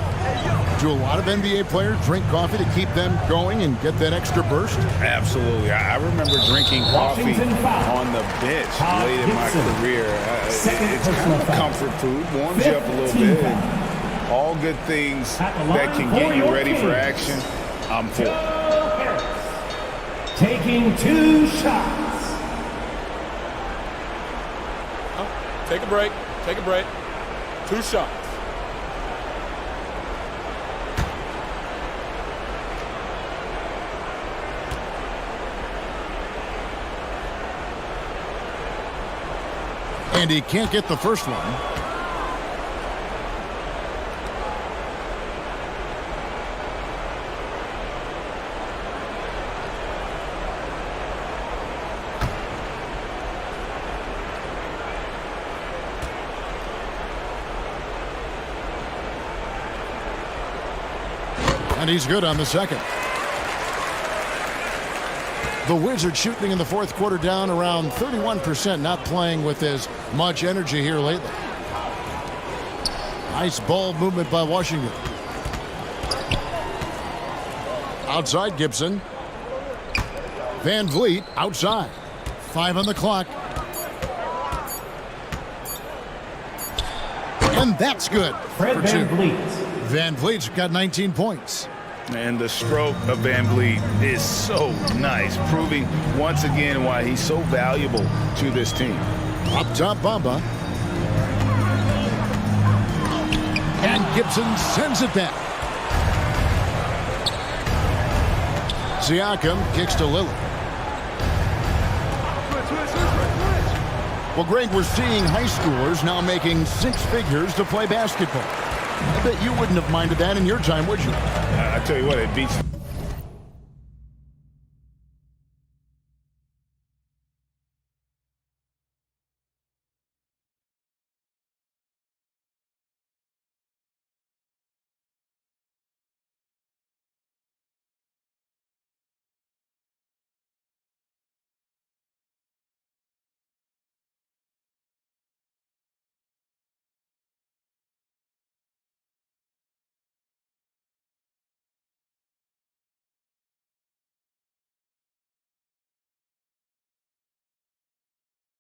[SPEAKER 7] Do a lot of NBA players drink coffee to keep them going and get that extra burst?
[SPEAKER 12] Absolutely. I remember drinking coffee on the bench late in my career. It's kind of comfort food, warms you up a little bit. And all good things that can get you ready for action, I'm for.
[SPEAKER 11] Taking 2 shots.
[SPEAKER 13] Take a break. Take a break. 2 shots.
[SPEAKER 7] And he can't get the first one. And he's good on the second. The Wizards shooting in the fourth quarter down around 31%, not playing with as much energy here lately. Nice ball movement by Washington. Outside Gibson. Van Vliet outside. 5 on the clock. And that's good for 2. Van Vliet's got 19 points.
[SPEAKER 12] And the stroke of Van Vliet is so nice, proving once again why he's so valuable to this team.
[SPEAKER 7] Up top, Bamba. And Gibson sends it back. Siakam kicks to Lillard. Well, Greg, we're seeing high schoolers now making 6 figures to play basketball. I bet you wouldn't have minded that in your time, would you?
[SPEAKER 12] I tell you what, it beats.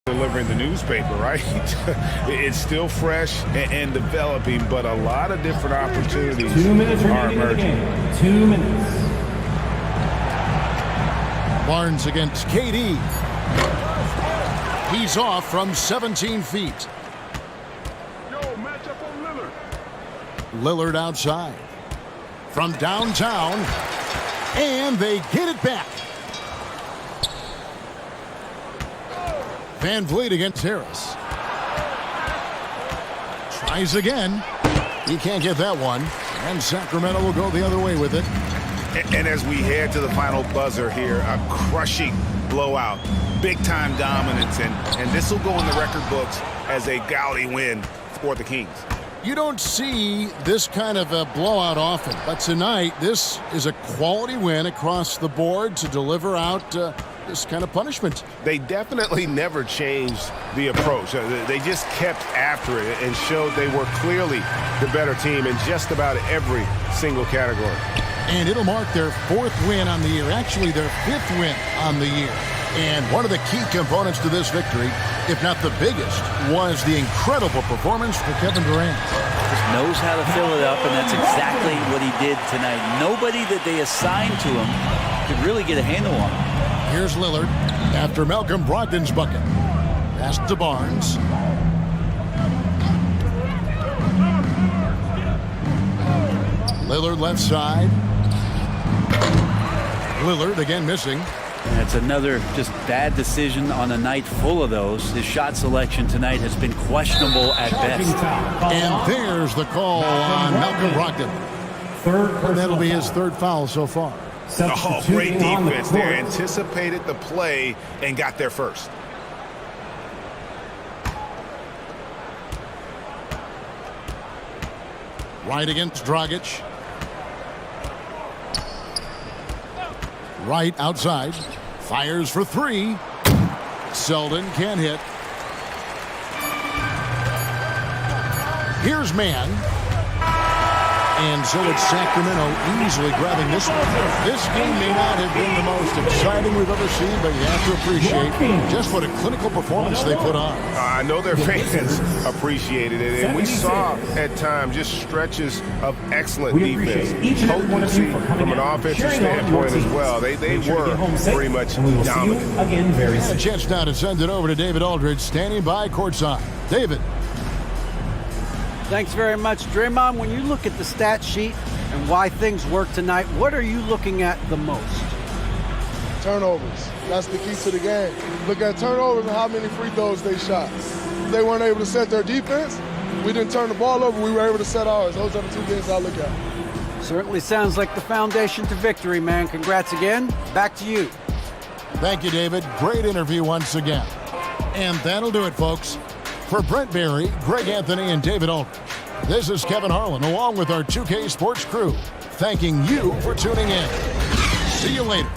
[SPEAKER 12] Delivering the newspaper, right? It's still fresh and developing, but a lot of different opportunities
[SPEAKER 11] 2 minutes
[SPEAKER 12] are
[SPEAKER 11] remaining in the
[SPEAKER 12] emerging.
[SPEAKER 11] game. 2 minutes.
[SPEAKER 7] Barnes against KD. He's off from 17 feet. Lillard outside. From downtown. And they get it back. Van Vliet against Harris. Tries again. He can't get that one. And Sacramento will go the other way with it.
[SPEAKER 14] And as we head to the final buzzer here, a crushing blowout, big-time dominance, and this will go in the record books as a gaudy win for the Kings.
[SPEAKER 7] You don't see this kind of a blowout often, but tonight this is a quality win across the board to deliver out this kind of punishment.
[SPEAKER 9] They definitely never changed the approach. They just kept after it and showed they were clearly the better team in just about every single category.
[SPEAKER 7] And it'll mark their 4th win on the year, actually their 5th win on the year. And one of the key components to this victory, if not the biggest, was the incredible performance for Kevin Durant.
[SPEAKER 10] Just knows how to fill it up, and that's exactly what he did tonight. Nobody that they assigned to him could really get a handle on him.
[SPEAKER 7] Here's Lillard after Malcolm Brogdon's bucket. Pass to Barnes. Lillard left side. Lillard again missing.
[SPEAKER 10] And it's another just bad decision on a night full of those. His shot selection tonight has been questionable at best.
[SPEAKER 7] And there's the call on Malcolm Brogdon. And that'll be his 3rd foul so far.
[SPEAKER 14] Oh, great defense there. Anticipated the play and got there first.
[SPEAKER 7] Right against Dragic. Right outside. Fires for 3. Selden can't hit. Here's Mann. And so it's Sacramento easily grabbing this one. This game may not have been the most exciting we've ever seen, but you have to appreciate just what a clinical performance they put on.
[SPEAKER 9] I know their fans appreciated it, and we saw at times just stretches of excellent defense, potency from an offensive standpoint as well. They were pretty much dominant.
[SPEAKER 7] A chance now to send it over to David Aldridge, standing by courtside. David.
[SPEAKER 8] Thanks very much, Draymond. When you look at the stat sheet and why things work tonight, what are you looking at the most?
[SPEAKER 19] Turnovers. That's the key to the game. Look at turnovers and how many free throws they shot. They weren't able to set their defense. We didn't turn the ball over. We were able to set ours. Those are the 2 things I look at.
[SPEAKER 8] Certainly sounds like the foundation to victory, man. Congrats again. Back to you.
[SPEAKER 7] Thank you, David. Great interview once again. And that'll do it, folks. For Brent Barry, Greg Anthony, and David Aldridge, this is Kevin Harlan along with our 2K Sports crew, thanking you for tuning in. See you later.